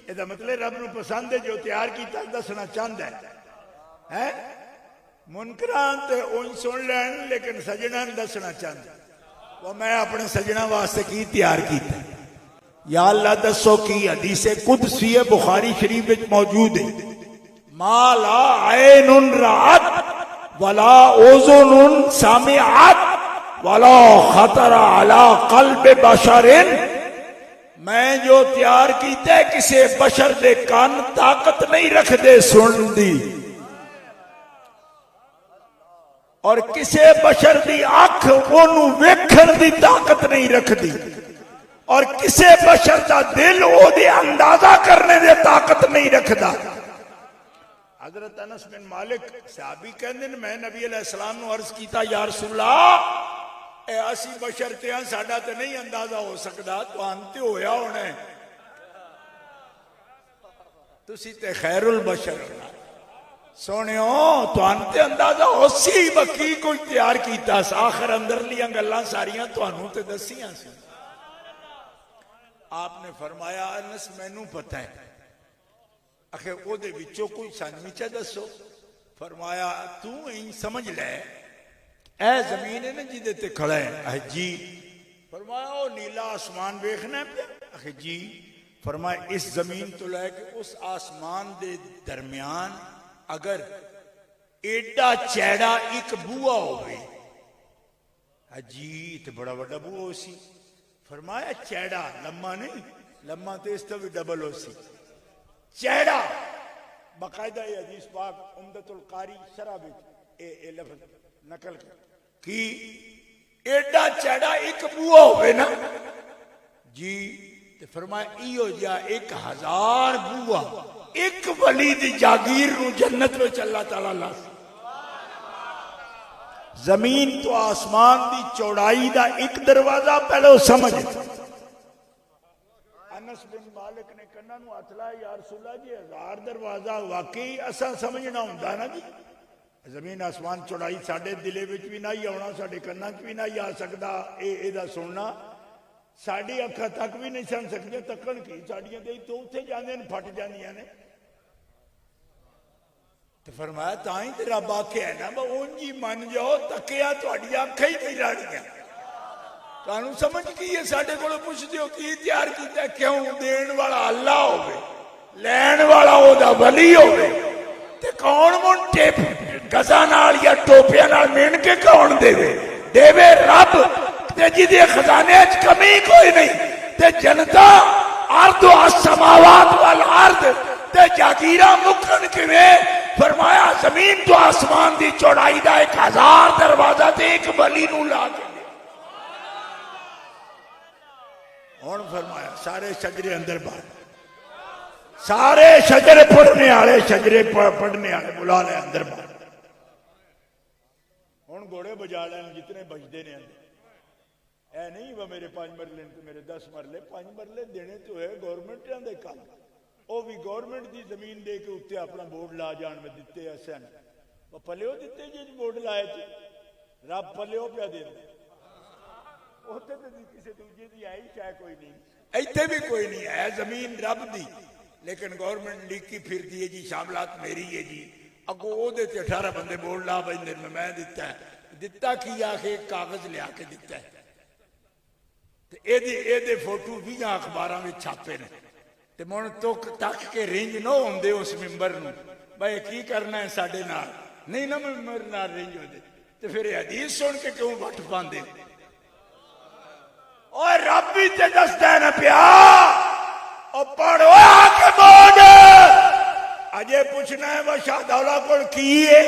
یہ مطلب رب نو پسند ہے جو تیار کیتا دسنا چاہتا ہے منکران تے اون سن لین لیکن سجنا دسنا چاہتا وہ میں اپنے سجنا واسطے کی تیار کیتا ہے یا اللہ دسو کی حدیث قدسی بخاری شریف میں موجود ہے ما لا عین رات ولا اذن سمعت ولا خطر على قلب بشر میں جو تیار کیتا ہے کسی بشر دے کان طاقت نہیں رکھ دے سن دی اور کسی بشر دی آنکھ اونوں ویکھن دی طاقت نہیں رکھ دی اور کسی بشر دا دل او دے اندازہ کرنے دے طاقت نہیں رکھدا حضرت انس بن مالک صحابی کہندے نے میں نبی علیہ السلام نو عرض کیتا یا رسول اللہ اے اسی بشر تے ہاں ساڈا تے نہیں اندازہ ہو سکدا تہاں تے ہویا ہونا ہے تسی تے خیر البشر ہونا سونیو تہاں تے اندازہ ہو سی بکی کوئی تیار کیتا آخر اندر لیاں گلاں ساریاں تہانوں تے دسیاں سی آپ نے فرمایا انس مینوں پتہ ہے آخر او دے وچوں کوئی سانوی چا دسو فرمایا تو این سمجھ لے اے زمین ہے نا جدے تے کھڑا ہے جی فرمایا او نیلا آسمان دیکھنا ہے پیا جی فرمایا اس زمین تو لے کے اس آسمان دے درمیان اگر ایڈا چیڑا ایک بوہ ہوئے جی تے بڑا بڑا بوہ ہو سی فرمایا چیڑا لمحہ نہیں لمحہ تو اس تو بھی ڈبل ہو سی چیڑا باقاعدہ یہ حدیث پاک عمدۃ القاری شرح وچ اے لفظ نقل کی ایڈا چیڑا ایک بوہ ہوئے نا جی تے فرمایا ایو جا 1000 بوہ ایک ولی دی جاگیر نو جنت وچ اللہ تعالی لا زمین تو آسمان دی چوڑائی دا ایک دروازہ پہلو سمجھ انس بن مالک نے کنا نو اطلاع یا رسول اللہ جی 1000 دروازہ واقعی اسا سمجھنا ہوندا نا جی زمین آسمان چوڑائی ساڈے دلے وچ بھی نہیں آنا ساڈے کنا وچ بھی نہیں آ سکدا اے دا سننا ساڈی اکھاں تک بھی نہیں سن سکدے تکن کی ساڈیاں تے تو اوتھے جاندے نے پھٹ جاندیاں نے تو فرمایا تائیں تے رب آکھیا ہے نا با اونجی من جاؤ تکیا تہاڈی اکھاں ہی نہیں رڑیاں تانوں سمجھ کی ہے ساڈے کولوں پوچھدے ہو کی تیار کیتا کیوں دین والا اللہ ہوے لین والا او دا ولی ہوے تے کون مونٹے گزاں نال یا ٹوپیاں نال مین کے کون دیوے رب تے جدے خزانے وچ کمی کوئی نہیں تے جنتا ارض و السماوات والارض تے جاگیراں مکن کیویں فرمایا زمین تو آسمان دی چوڑائی دا 1000 دروازہ تے ایک ولی نو لا کے ہن فرمایا سارے شجرے اندر باہر سارے شجرے پڑھنے والے شجرے پڑھنے والے بلا لے اندر باہر ہن گھوڑے بجا لین جتنے بجدے نے اندر اے نہیں وہ میرے 5 مرلے تے میرے 10 مرلے 5 مرلے دینے تو ہے گورنمنٹاں دے کام او بھی گورنمنٹ دی زمین دے کے اوتے اپنا بورڈ لا جان میں دتے اسن وہ پلیو دتے جی بورڈ لائے تھے رب پلیو پیا دیندا اوتے تے کسے دوجے دی آئی چاہے کوئی نہیں ایتھے بھی کوئی نہیں ہے زمین رب دی لیکن گورنمنٹ لیکی پھر دی جی شاملات میری ہے جی اگو او دے تے 18 بندے بورڈ لا بندے میں دتا ہے دتا کی آخے کاغذ لیا کے دتا ہے تے اے دے فوٹو بھی اخباراں وچ چھاپے نے تے من تک کے رینج نہ ہوندے اس ممبر نو بھائی کی کرنا ہے ساڈے نال نہیں نہ ممبر نال رینج ہوندے تے پھر حدیث سن کے کیوں وٹ پاندے اوے رب بھی تے دسدا ہے نا پیا او پڑھو آ کے بول اجے پوچھنا ہے وہ شاہ دولا کول کی ہے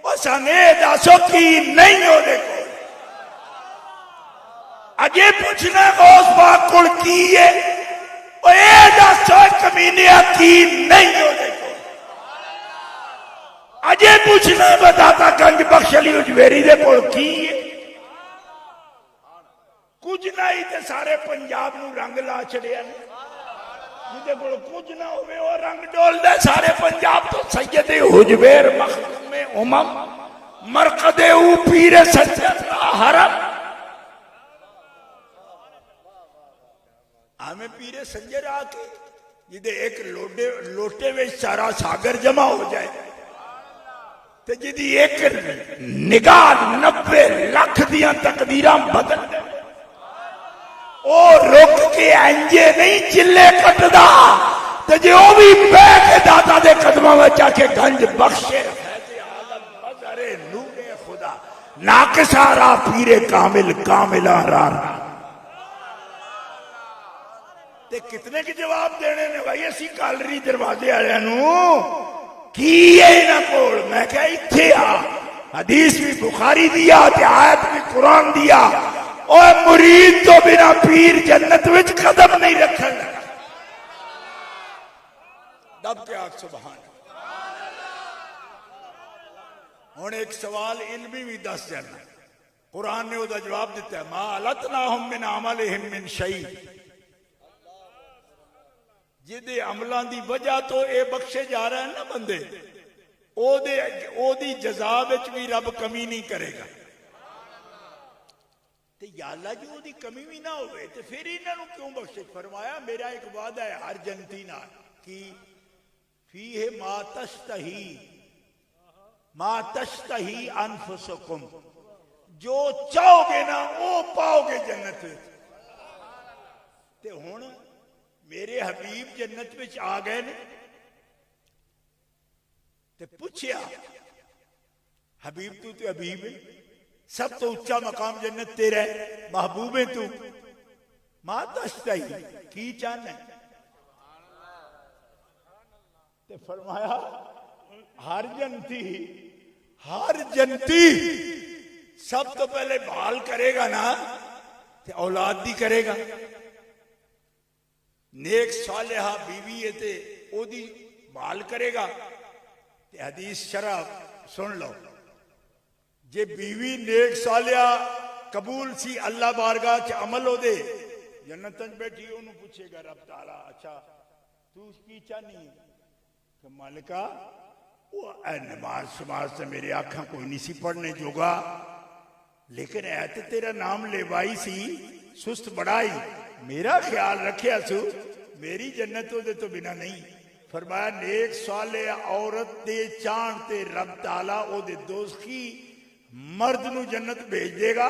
او سنے دسو کی نہیں ہو دے کول اجے پوچھنا ہے غوث پاک کول کی ہے اے دسو کمینیا کی نہیں ہو دیکھو اجے پوچھنا بتاتا گنج بخش علی اجویری دے کول کی ہے کچھ نہیں تے سارے پنجاب نو رنگ لا چھڑیا جدے کول کچھ نہ ہوئے وہ رنگ ڈول دے سارے پنجاب تو سید حجویر مخدوم امم مرقد او پیر سجد حرم ہمیں پیرے سنجر آکے جدے ایک لوٹے میں سارا ساگر جمع ہو جائے تو جدی ایک نگاہ 90 لاکھ دیاں تقدیراں بدل دے او رک کے انجے نہیں چلے کٹ دا تو جے او بھی بے کے داتا دے قدمہ میں چاکے گنج بخشے فیض عالم مظہر نور خدا ناقصہ را پیر کامل کاملہ را تے کتنے کی جواب دینے نے بھائی اسی کالری دروازے آیا نو کی ہے نا کول میں کہا اتھے آ حدیث بھی بخاری دیا تے آیت بھی قرآن دیا اور مرید تو بنا پیر جنت وچ قدم نہیں رکھن لگا دب کے آگ سبحان ہون ایک سوال علمی بھی دس جانا قرآن نے وہ دا جواب دیتا ہے ما لتناہم من عملہم من شیء جدے عملان دی وجہ تو اے بخشے جا رہا ہے نا بندے او دی جزا وچ بھی رب کمی نہیں کرے گا تے یا اللہ جو دی کمی بھی نہ ہوئے تے پھر انہاں نوں کیوں بخشے فرمایا میرا ایک وعدہ ہے ہر جنتی نال کہ فیہ ما تشتہی ما تشتہی انفسکم، جو چاہو گے نا وہ پاؤ گے جنت وچ۔ تے ہن میرے حبیب جنت وچ آ گئے نے تے پوچھیا حبیب تو حبیب ہے، سب تو اچھا مقام جنت تیرا ہے، محبوب ہے تو، ما تشتہی کی چاہنا ہے؟ تے فرمایا ہر جنتی سب تو پہلے بال کرے گا نا تے اولاد دی کرے گا، نیک صالحہ بیوی ہے تے او دی بال کرے گا۔ تے حدیث شرح سن لو، جے بیوی نیک صالحہ قبول سی اللہ بارگاہ چ عمل ہو دے، جنتاں بیٹھی انہوں پوچھے گا رب تعالیٰ اچھا تو کی چاہنی ہے کہ مالکہ وہ اے نماز شماز سے میرے آنکھاں کوئی نہیں سی پڑھنے جوگا، لیکن اے تے تیرا نام لیوائی سی سست بڑائی، میرا خیال رکھیا سو میری جنت ہو دے تو بنا نہیں۔ فرمایا نیک صالح عورت دے چان تے رب تعالیٰ او دے دوزخی مرد نو جنت بھیج دے گا،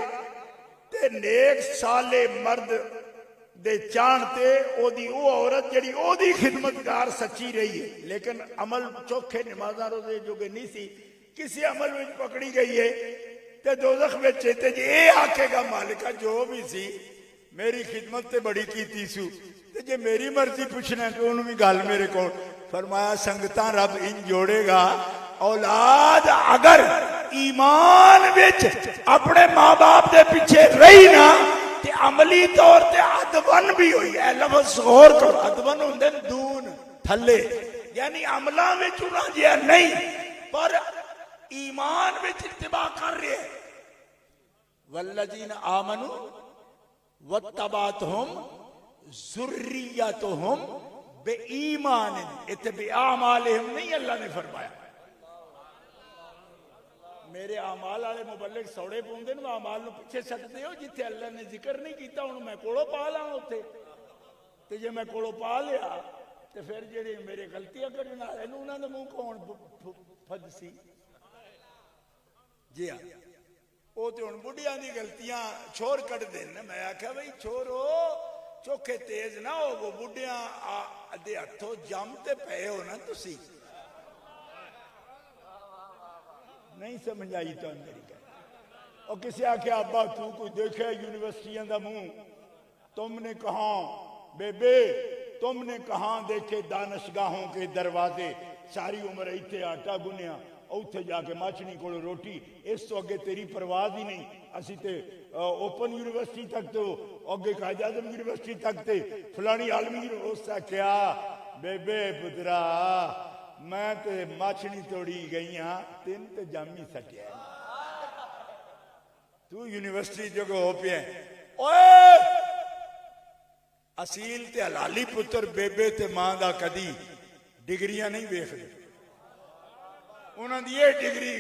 تے نیک صالح مرد دے چانتے او دی او عورت جڑی او دی خدمتگار سچی رہی ہے، لیکن عمل چوکھے نمازاں روزے جو کہ نہیں سی کسی عمل میں پکڑی گئی ہے تے دوزخ میں چیتے جی اے آکے گا مالکہ جو بھی سی میری خدمت تے بڑی کیتی سو تے جے میری مرضی پوچھنا ہے تو انہوں بھی گال میرے کو۔ فرمایا سنگتاں رب ان جوڑے گا، اولاد اگر ایمان وچ اپنے ماں باپ دے پیچھے رہی نا تے عملی طور تے ادون بھی ہوئی ہے، لفظ غور کرو، ادون ہوندے دون تھلے، یعنی عملہ میں چنا جیا نہیں پر ایمان میں اتباع کر رہے ہیں۔ والذین آمنوا واتبعتہم ذریتہم بے ایمان اتباعہم نہیں اللہ نے فرمایا۔ میرے اعمال والے مبلغ سوڑے پوندے نو اعمال نو پیچھے سکتے ہو، جتھے اللہ نے ذکر نہیں کیتا انہوں میں کوڑو پا لاں ہوتے، تے جے میں کوڑو پا لیا تے پھر جڑے میرے غلطیاں کرنا ہے انہوں نے منہ کون پھد سی؟ جی ہاں وہ تے ہن بڈھیاں دی غلطیاں چھوڑ کٹ دین، میں آکھیا بھئی چھوڑو چوکھے تیز نہ ہو، وہ بڈھیاں دے ہتھوں جم تے پئے ہو نا تسی، نہیں سمجھ آئی تو میری کہا۔ اور کسی آکھے ابا تو کوئی دیکھے یونیورسٹیاں دا منہ، تم نے کہاں بے بے تم نے کہاں دیکھے دانشگاہوں کے دروازے، ساری عمر ایتھے آٹا گنیا اوتھے جا کے ماچنی کو روٹی، اس تو اگے تیری پرواز ہی نہیں، اسی تے اوپن یونیورسٹی تک تو اگے قائد اعظم یونیورسٹی تک تے فلانی عالمی اس سے کیا بے بے پترا میں تے ماچنی توڑی گئی ہاں تین تے جامی سکیا تو یونیورسٹی جو ہو پیا اوے اصیل تے حلالی پتر بے بے تے ماں دا کدی ڈگریاں نہیں بیخ دے، انہاں دی یہ ڈگری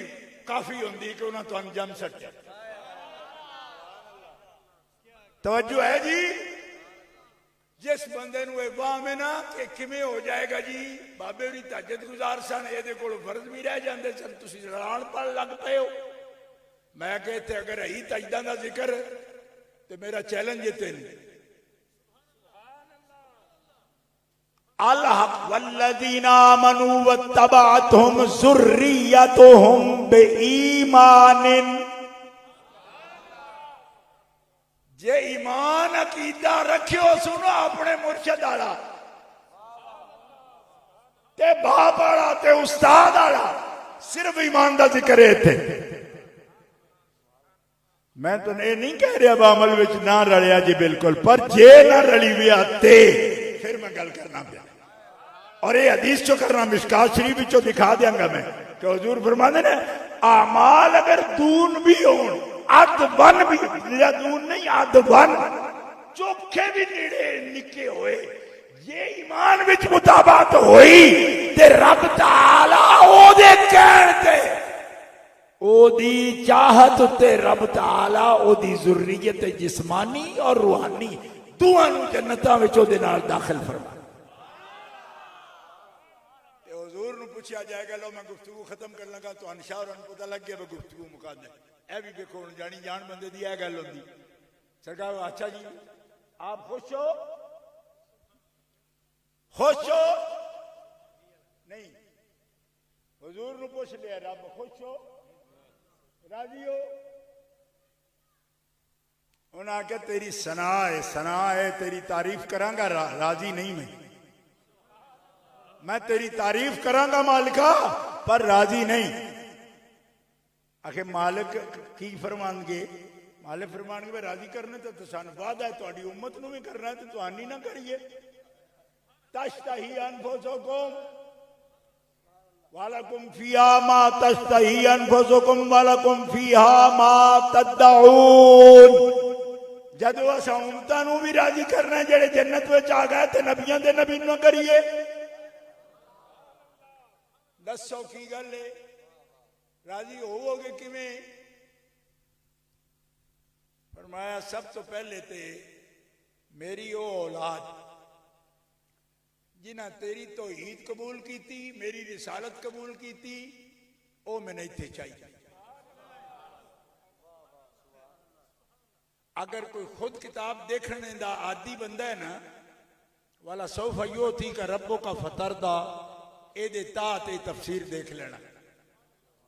کافی ہوندی کہ انہاں تو انجام سکیا۔ توجہ ہے جی، جس بندے نو واہم ہے نا کہ کمیں ہو جائے گا جی بابے بھی تہجد گزار سن یہ دے کول فرض بھی رہ جاندے سن تسی لڑان پڑ لگ پئے ہو۔ میں کہتے اگر ہے تہجداں دا ذکر تو میرا چیلنج یہ تین الحق والذین آمنوا واتبعتهم ذریتهم بإیمان، جے ایمان عقیدہ رکھیو سنو اپنے مرشد آڑا تے باپ آڑا تے استاد آڑا، صرف ایمان دا ذکر ہے تھے۔ میں تو نہیں کہہ رہا بعمل وچ نہ رلیا جی بالکل، پر جے نہ رلی ہوئی آتے پھر میں گل کرنا پیا، اور یہ حدیث چو کرنا مشکات شریف چو دکھا دیاں گا میں کہ حضور فرماتے ہیں اعمال اگر دون بھی ہون ادبن بھی، دون نہیں ادبن چوکھے بھی نیڑے نکے ہوئے، یہ ایمان وچ مطابقت ہوئی تے رب تعالیٰ او دے کہن تے او دی چاہت تے رب تعالیٰ او دی ذریت جسمانی اور روحانی دوانو جنتاں وچ او دے نال داخل فرما۔ پوچھا جائے گا لو میں گفتگو ختم کر لگا تو انشاء اور پتہ لگ گیا میں گفتگو مکا دیں اے بھی دیکھو ہوں جانی جان بندے دی اے گل ہوندی سرکار اچھا جی آپ خوش ہو نہیں حضور نو پوچھ لیا رب خوش ہو راضی ہو انہاں کہ تیری ثنا ہے تیری تعریف کروں گا راضی نہیں میں تیری تعریف کروں گا مالکا پر راضی نہیں آخر مالک کی فرمان گے مالک فرمان گے راضی کرنے تو سان وعدہ ہے تہاڈی امت نو بھی کرنا ہے تو تہانی نہ کریے تشتہی انفسکم وَلَكُمْ فِيهَا مَا تَشْتَهِي أَنفُسُكُمْ وَلَكُمْ فِيهَا مَا تَدَّعُونَ جدو اسا امتاں نو بھی راضی کرنا ہے جڑے جنت وچ آ گئے تے نبیاں دے نبی نو کریے دسو کی گل ہے راضی ہوو گے کیویں فرمایا سب تو پہلے تے میری او اولاد جنہ تیری توحید قبول کیتی میری رسالت قبول کیتی او میں نہیں تھے چاہیے اگر کوئی خود کتاب دیکھنے دا عادی بندہ ہے نا والا سوف یوتی کا ربوں کا فطر دا اے دے تاعت تفسیر دیکھ لینا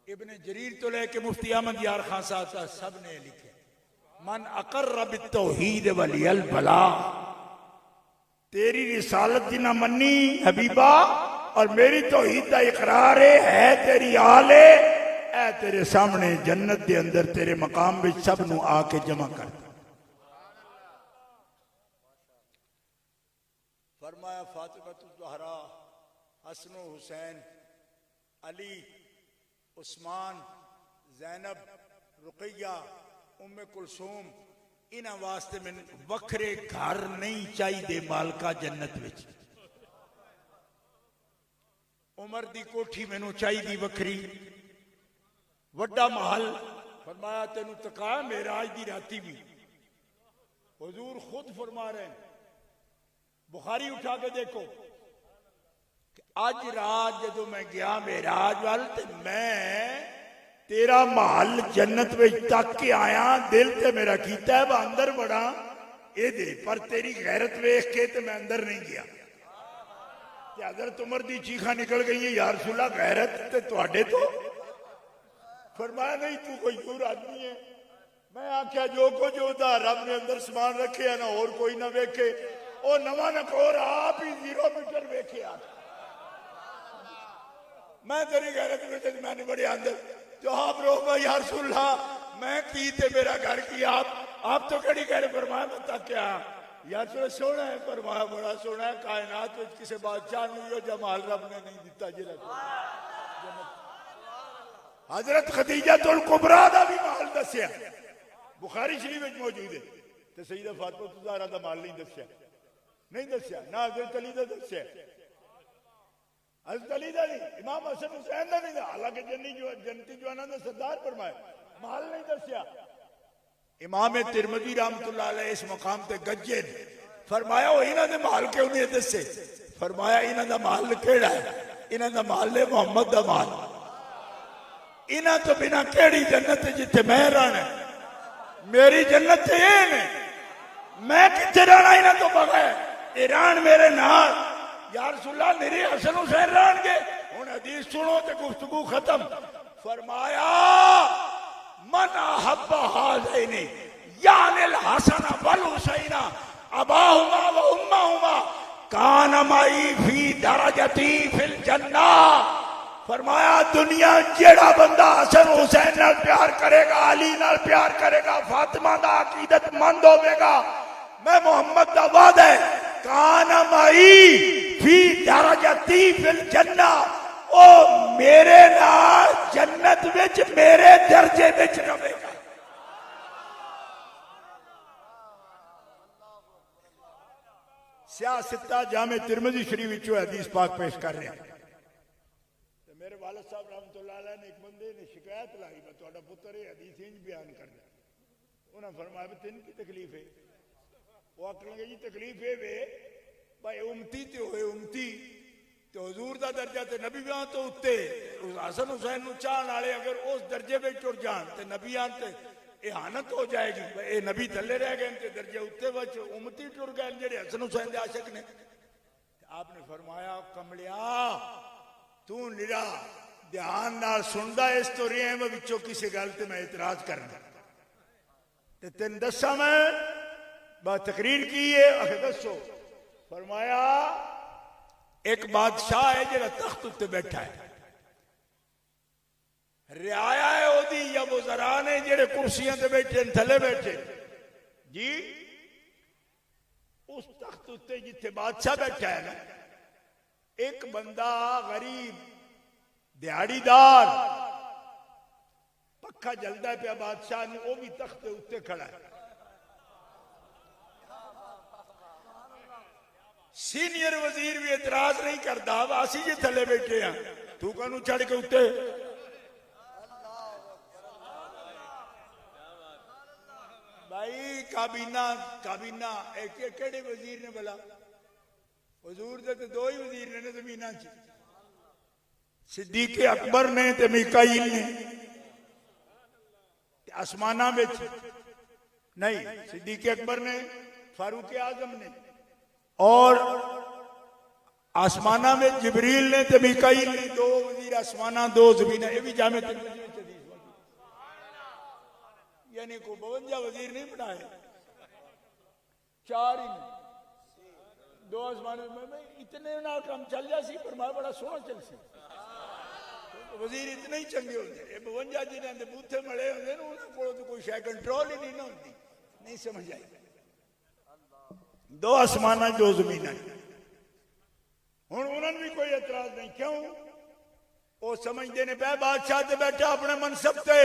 ابن جریر تو لے کے مفتی احمد یار خان صاحب سب نے لکھے من اقر بالتوحید ولی البلا تیری رسالت جنہ منی حبیبہ اور میری توحید دا اقرار ہے تیری آل اے تیرے سامنے جنت دے اندر تیرے مقام بھی سب نو آ کے جمع کر فرمایا فاطمہ الزہرا حسن و حسین علی عثمان زینب رقیہ ام کلثوم انہاں واسطے میں وکھرے گھر نہیں چاہی دے مالکا جنت وچ عمر دی کوٹھی میں نو چاہی دی وکھری وڈا محل فرمایا تینو تقا معراج دی راتی بھی حضور خود فرما رہے ہیں بخاری اٹھا کے دیکھو کہ آج رات جدو میں گیا معراج وال تے میں تیرا محل جنت میں تک کے آیا دل تے میرا کیتا ہے وہ اندر بڑا اے دے پر تیری غیرت ویکھ کے تے میں اندر نہیں گیا کہ حضرت عمر دی چیخاں نکل گئی ہیں یا رسول اللہ غیرت تے تواڈے تو فرمایا نہیں تو کوئی دور آدمی ہے میں آکھیا جو کو جو دا رب نے اندر سامان رکھے ہے نہ اور کوئی نہ ویکھے او نواں نہ اور آپ ہی 0 میٹر ویکھے آ میں تیری غیرت میں نے بڑے اندر جو آپ روح یا رسول اللہ میں کی تے میرا گھر کی آپ تو کڑی کہہ رہے فرمایا بتا کیا یا رسول سونا ہے فرمایا بڑا سونا ہے کائنات میں کسی بادشاہ نہیں ہو جمال رب نے نہیں دیتا جی حضرت خدیجہ الکبریٰ دا بھی محل دسیا بخاری شریف میں موجود ہے تو سیدہ فاطمہ الزہرا دا محل نہیں دسیا نہیں دسیا نہ حضرت علی دا دسیا حضرت علی دا نہیں امام حسن حسین دا نہیں دا حالانکہ جنتی جوانا دا سردار فرمائے محل نہیں دسیا امام ترمذی رحمت اللہ علیہ اس مقام تے گجے فرمایا وہ انہاں دے محل کیوں نہیں دسے فرمایا انہاں دا محل کیڑا ہے انہاں دا محل ہے محمد دا محل انہاں تو بنا کیڑی جنت جتے میں رہنا میری جنت تے یہ نہیں میں کتے رہنا انہاں تو بغیر ایران میرے نال یا رسول اللہ میرے حسن حسین رہن گے ان حدیث سنو تے گفتگو ختم فرمایا من احب هذین یعنی الحسن والحسین اباہما و امہما کان معی فی درجتی فی الجنہ فرمایا دنیا جیڑا بندہ حسن حسین نال پیار کرے گا علی نال پیار کرے گا فاطمہ دا عقیدت مند ہوے گا میں محمد دا وعدہ ہے کان معی فی درجتی فی الجنہ او میرے نال جنت وچ میرے درجے وچ رہے گا سیاستہ جامع ترمذی شریف وچوں حدیث پاک پیش کر رہے ہیں میرے والد صاحب رحمت اللہ علیہ نے ایک بندے نے شکایت لائی میں تھوڑا پتر حدیث انج بیان کرنا انہوں نے فرمایا بھی تین کی تکلیف ہے وہ آکھنے گے جی تکلیف ہے بھائی امتی تے ہوئے امتی تے حضور دا درجہ تے نبیاں تو اتے حسن حسین نو چاہن والے اگر اس درجے وچ ٹر جان تے نبیاں تے احانت ہو جائے گی. اے نبی تھلے رہ گئے تے درجے اتے وچ امتی ٹر گئے جڑے حسن حسین دے عاشق نے. آپ نے فرمایا کملیا تو نرا دھیان نال سندا اس تو رہے میں وچوں کسی گل تے میں اعتراض کرنا تے تین دساں میں با تقریر کی ہے. اکھے دسو. فرمایا ایک بادشاہ ہے جڑا تخت تے بیٹھا ہے, رعایا ہے او دی یا وزراء نے جڑے کرسیاں تے بیٹھے تھلے بیٹھے جی. اس تخت تے جتھے بادشاہ بیٹھا ہے نا, ایک بندہ غریب دیہڑی دار پکھا جلدا پیا بادشاہ نے, وہ بھی تخت تے اوتے کھڑا ہے. سینئر وزیر بھی اعتراض نہیں کرتا, اسی جی تھلے بیٹھے ہیں تو کانوں چڑھ کے اوتے. بھائی کابینہ کیڑے وزیر نے بلا؟ حضور دے تے دو ہی وزیر نے زمیناں چ, صدیق اکبر نے تے میکائیل نے. تے آسماناں وچ نہیں, صدیق اکبر نے, فاروق اعظم نے, اور آسمانہ میں جبریل نے تے میکائیل نے. دو وزیر آسمانہ دو زمینہ. یہ بھی جامع ترمذی میں حدیث یعنی کو 52 وزیر نہیں بنائے, 4 ہی, 2 آسمان میں اتنے نہ کام چل جا سی. فرمایا بڑا سونا چل سی, وزیر اتنے ہی چنگے ہوتے. یہ 52 جنہاں دے بوتھے مڑے ہوندے نے انہاں کول تو کوئی شے کنٹرول ہی نہیں ہوندی. نہیں سمجھ آئی. 2 آسمانہ 2 زمینہ. ہن انہاں بھی کوئی اعتراض نہیں. کیوں؟ وہ سمجھتے نے پہ بادشاہ تے بیٹھا اپنے منصب تے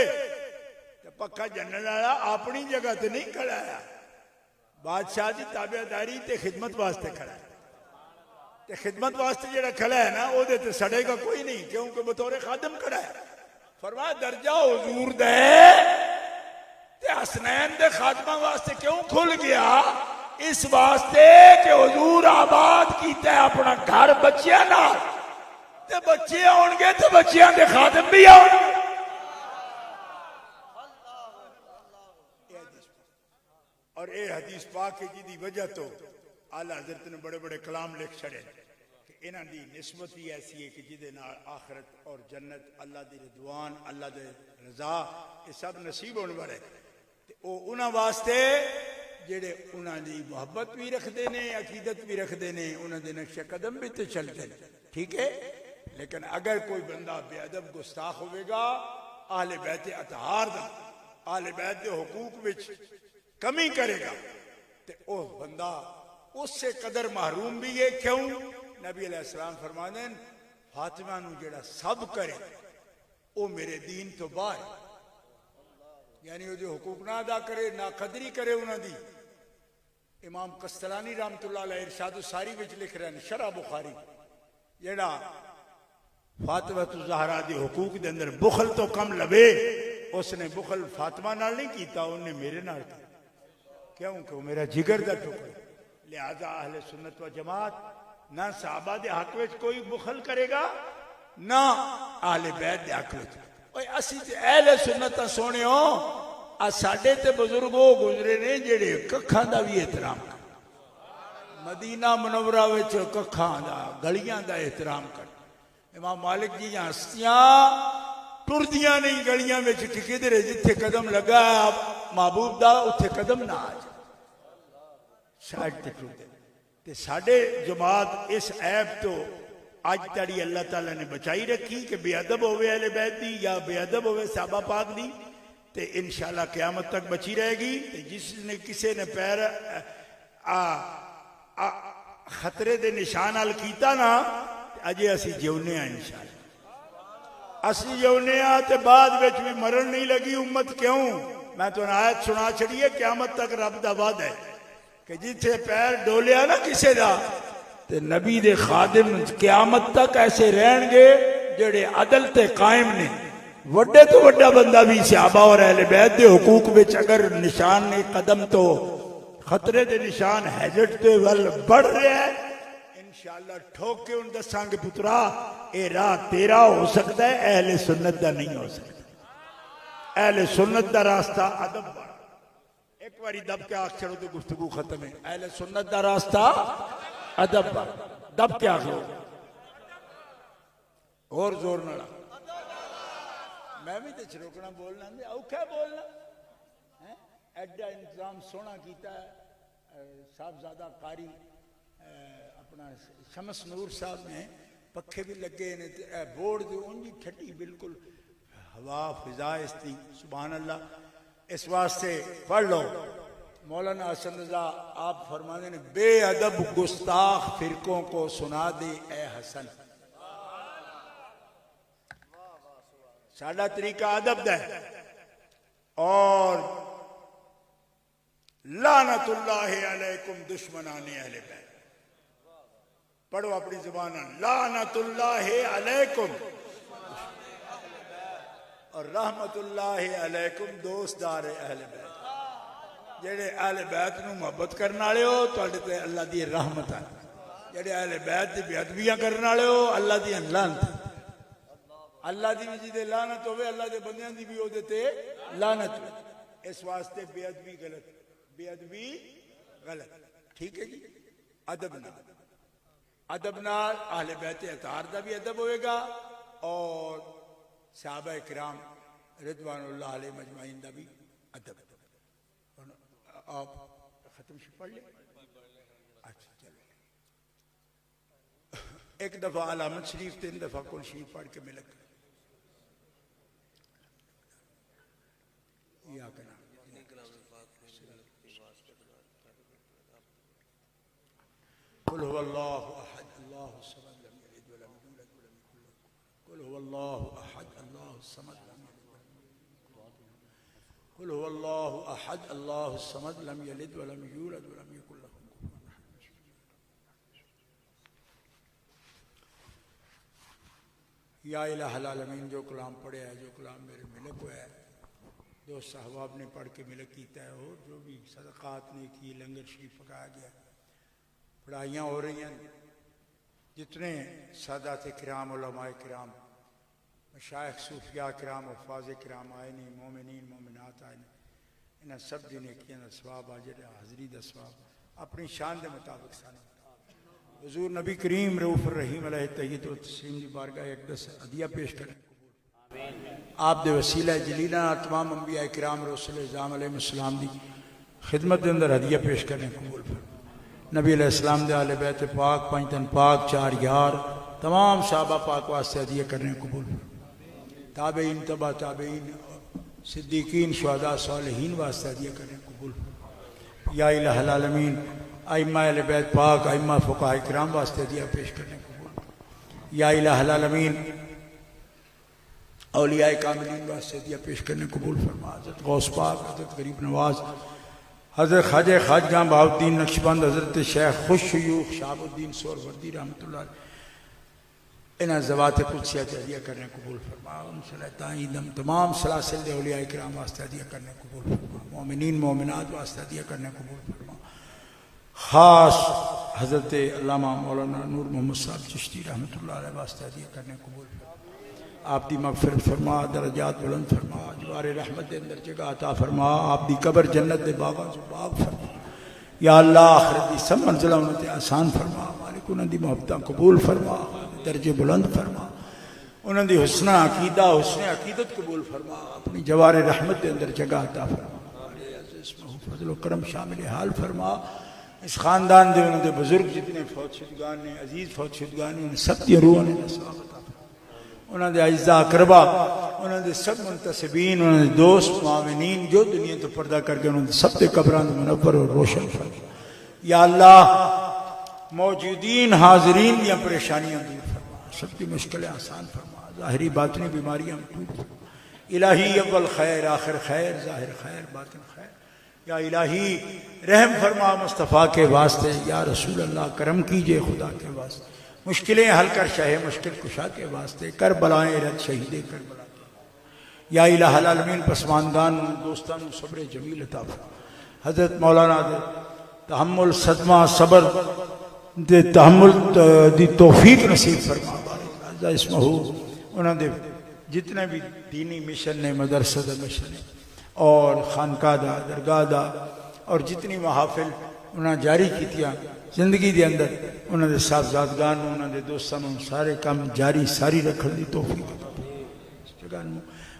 پکا جنن والا اپنی جگہ تے نہیں کھڑا ہے, بادشاہ دی تابعداری تے خدمت واسطے کھڑا ہے. تے خدمت واسطے جڑا کھڑا ہے نا او دے تے سڑے گا کوئی نہیں, کیونکہ بطور خادم کھڑا ہے. فرمایا درجہ حضور دے تے حسنین دے خادمہ واسطے کیوں کھل گیا؟ اس واسطے کہ حضور آباد کیتا ہے اپنا گھر بچیاں نال, تے بچے آن گے تے بچیاں دے خادم بھی آن گے. اور اے حدیث پاک جی دی وجہ تو اعلیٰ حضرت نے بڑے بڑے کلام لکھ چھڑے کہ انہاں دی نسبت ہی ایسی ہے کہ جدے نال آخرت اور جنت, اللہ دی رضوان, اللہ دے رضا, یہ سب نصیب ہونے والے. تے او انہاں واسطے جڑے انہاں دی محبت بھی رکھ دینے, عقیدت بھی رکھ دینے, انہاں دے نقش قدم بھی تے چل دینے. ٹھیک ہے, لیکن اگر کوئی بندہ بے ادب گستاخ ہوئے گا اہل بیت اطہار دا, اہل بیت دے حقوق وچ کمی کرے گا تے او بندہ اس سے قدر محروم بھی ہے. کیوں؟ نبی علیہ السلام فرماتے ہیں فاطمہ نو جڑا سب کرے او میرے دین تو باہر, یعنی وہ جو حقوق نہ ادا کرے, نہ قدری کرے انہاں دی. امام قسطلانی رحمت اللہ علیہ ارشاد الساری وچ لکھ رہے ہیں شرح بخاری, جڑا فاطمہ الزہرا دی حقوق دے اندر بخل تو کم لوے, اس نے بخل فاطمہ نال نہیں کیتا, انہوں نے میرے نال کیتا. کیوں کہ وہ میرا جگر دا ٹکڑا. لہذا اہل سنت و جماعت نہ صحابہ دے حق وچ کوئی بخل کرے گا, نہ اہل بیت دے حق وچ. اوے اسی تے اہل سنت سونے ہو, ساڈے تے بزرگ وہ گزرے نے جڑے ککھاں دا بھی احترام کر, مدینہ منورہ وچ ککھاں دا گلیاں دا احترام کر. امام مالک جی ہستیاں ٹردیاں نہیں گلیاں وچ کہ کدھر جتھے قدم لگا محبوب دا اتھے قدم نہ آ جائے, شاید تے ٹردے. تے ساڈے جماعت اس عیب تو آج تاڑی اللہ تعالیٰ نے بچائی رکھی کہ بے ادب ہوئے اہل بیت دی یا بے ادب ہوئے صحابہ پاک دی, تے انشاءاللہ قیامت تک بچی رہے گی. تے جس نے کسے نے پیر خطرے دے نشان حل کیتا نا, اجے اسی جیونے ہیں انشاءاللہ, اسی جیونے ہیں. تے بعد وچ بھی مرن نہیں لگی امت. کیوں؟ میں تو آیت سنا چھڑیے قیامت تک رب دا وعدہ ہے کہ جتھے پیر ڈولیا نا کسے دا, تے نبی دے خادم قیامت تک ایسے رہن گے جڑے عدل تے قائم نے. وڈے تو وڈا بندہ بھی صحابہ اور اہل بیت دے حقوق وچ اگر نشان نے قدم تو خطرے دے نشان ہیجٹ تے ول بڑھ رہے ہیں, انشاءاللہ ٹھوک کے ان دساں گے پترا اے راہ تیرا ہو سکتا ہے، اہل سنت دا نہیں ہو سکتا۔ اہل سنت دا راستہ ادب بڑا، ایک باری دب کے آخ چڑھو تو گفتگو ختم ہے۔ اہل سنت دا راستہ ادب بڑا، دب کے آخ لو اور زور نڑا، میں بھی تے چروکنا بولنا دے اوکھا بولنا ایڈا انتظام سونا کیتا ہے صاحبزادہ قاری اپنا شمس نور صاحب نے، پکھے بھی لگے نے، بورڈ جو انجی ٹھٹی بالکل ہوا فضا اس تھی، سبحان اللہ۔ اس واسطے پڑھ لو مولانا حسن رضا آپ فرمانے نے بے ادب گستاخ فرقوں کو سنا دے اے حسن۔ ساڈا طریقہ ادب دا ہے، اور لعنت اللہ علیکم دشمنان اہل بیت، پڑھو اپنی زبان، لعنت اللہ علیکم اور رحمت اللہ علیکم دوستدار اہل بیت۔ جڑے اہل بیت نو محبت کرنے والے ہو تواڈے تے اللہ دی رحمت ہے، جڑے اہل بیت دی بے ادبیاں کرنے والے ہو اللہ دی لعنت، اللہ دی بھی جدے لعنت ہوئے اللہ دے بندیاں دی بھی ہو دیتے لعنت۔ اس واسطے بے ادبی غلط، بے ادبی غلط، ٹھیک ہے جی۔ ادب نال، ادب نال اہل بیت اطہار دا بھی ادب ہوئے گا، اور صحابہ کرام رضوان اللہ علیہ مجمعین دا بھی ادب۔ آپ ختم شو پڑھ لیں؟ اچھا چلو، ایک دفعہ علامت شریف 3 دفعہ کل شریف پڑھ کے ملک یا کنا قل هو الله احد الله الصمد لم يلد ولم يولد ولم يكن له قل هو الله احد الله الصمد لم يلد ولم يولد قل هو الله احد الله الصمد لم يلد ولم يولد ولم يكن له كفوا احد۔ یا الہ العالمین، جو کلام پڑھے ہے، جو کلام میرے ملک ہوا ہے، دوست صاحباب نے پڑھ کے ملک کیتا ہے، اور جو بھی صدقات نے کی، لنگر شریف پکایا گیا، پڑھائیاں ہو رہی ہیں، جتنے سادات کرام، علماء کرام، مشائخ صوفیاء کرام، حفاظ کرام آئے نہیں، مومنین مومنات آئے نہیں، انہاں سب دی نیکیاں دا ثواب آجر حاضری دا ثواب اپنی شان دے مطابق سانا۔ حضور نبی کریم رؤوف الرحیم علیہ تحیت و تسلیم دی بارگاہ اقدس عدیہ پیش کریں، آپ دے وسیلہ جلیلہ تمام انبیاء کرام رسول اعظام علیہ السلام دی خدمت دے اندر ہدیہ پیش کرنے قبول فرمائیں۔ نبی علیہ السلام دے آل بیت پاک، پنجتن پاک، 4 یار، تمام صحابہ پاک واسطے ہدیہ کرنے قبول فرمائیں۔ تابعین، تبع تابعین، صدیقین، شہداء، صالحین واسطے ہدیہ کرنے قبول فرمائیں۔ یا الہ العالمین، ائمہ اہل بیت پاک، ائمہ فقہاء کرام واسطے ہدیہ پیش کرنے قبول فرمائیں۔ یا الہ العالمین، اولیاء کاملین واسطے ہدیہ پیش کرنے قبول فرما۔ حضرت غوث پاک، حضرت غریب نواز، حضرت خواجہ خواجگاں بہاؤالدین نقشبند، حضرت شیخ خوش شیوخ شہاب الدین سہروردی رحمۃ اللہ علیہ، انہاں ذوات قدسیہ ہدیہ کرنے قبول فرما۔ ان صلی اللہ تمام سلاسل دے اولیاء کرام واسطے ہدیہ کرنے قبول فرما، مومنین مومنات واسطے ہدیہ کرنے قبول فرما۔ خاص حضرت علامہ مولانا نور محمد صاحب چشتی رحمۃ اللہ علیہ واسطے ہدیہ کرنے قبول فرما۔ آپ دی مغفرت فرما، درجات بلند فرما، جوار رحمت دے اندر جگہ عطا فرما، آپ دی قبر جنت دے باغاں جو باغ فرما۔ یا اللہ آخرت دی سب منزلہ انہوں تے آسان فرما، مالک انہوں دی محبتاں قبول فرما، درجے بلند فرما، انہوں دی حسن عقیدہ، حسن عقیدت قبول فرما، اپنی جوار رحمت دے اندر جگہ عطا فرما، فضل و کرم شامل حال فرما۔ اس خاندان دے انہوں دے بزرگ جتنے فوت شدگان نے، عزیز فوت شدگان نے، انہیں سب دی روح نے ثواب عطا فرما۔ انہوں دے اعزاء اقربا، انہوں دے سب منتصبین، انہوں دے دوست معاونین جو دنیا تو پردہ کر کے انہوں دے سب دے قبران منور اور روشن فرما۔ یا اللہ موجودین حاضرین دیا پریشانیاں دور فرما، سب کی مشکلیں آسان فرما، ظاہری باطنی بیماریاں دور فرما۔ الہی اول خیر، آخر خیر، ظاہر خیر، باطن خیر۔ یا الہی رحم فرما مصطفیٰ کے واسطے، یا رسول اللہ کرم کیجئے خدا کے واسطے، مشکلیں حل کر شاہ مشکل کشا کے واسطے، کربلائیں رد شہید کربلا کے۔ یا الہ العالمین پسماندان دوستان صبر جمیل عطا فرما۔ حضرت مولانا دے تحمل، صدمہ، صبر، دے تحمل دی توفیق نصیب فرما بارک اسمہ انہوں دے جتنے بھی دینی مشن نے مدرسہ دا مشن ہے اور خانقاہ دا درگاہ دا اور جتنی محافل انہوں نے جاری کیتیاں زندگی دے اندر انہوں دے صاحبزادگان انہوں دے دوستان سارے کام جاری ساری رکھن دی توفیق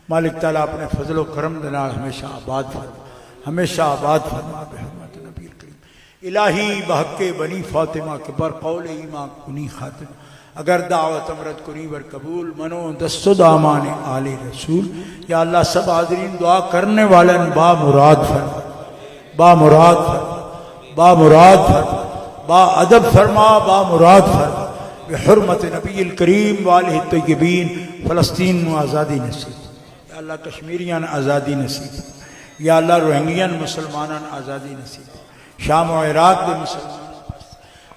مالک تعالیٰ اپنے فضل و کرم دے نال ہمیشہ آباد فرما ہمیشہ آباد فرما بحرمت نبی کریم الہی بحق بنی فاطمہ کے بر قول ایمان کنی خاتم اگر دعوت امرت کنی بر قبول منو دست و دامان آل رسول یا اللہ سب حاضرین دعا کرنے والن با مراد فرما با مراد فرما با مراد فرما با ادب فرما با مراد فرما بحرمت نبی الکریم والہ الطیبین فلسطین و آزادی نصیب یا اللہ کشمیریان آزادی نصیب یا اللہ روہنگیان مسلمانان آزادی نصیب شام و عراق دے مسلمان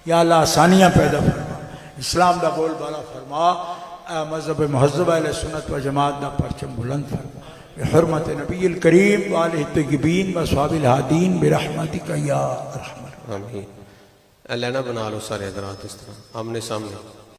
یا اللہ آسانیاں پیدا فرما اسلام دا بول بالا فرما مذہب مہذب اہل سنت و جماعت دا پرچم بلند فرما بحرمت نبی الکریم والہ الطیبین و صحاب الہادین برحمتک یا ارحم آمین اللہ نہ بنا لو سارے حضرات اس طرح آمنے سامنے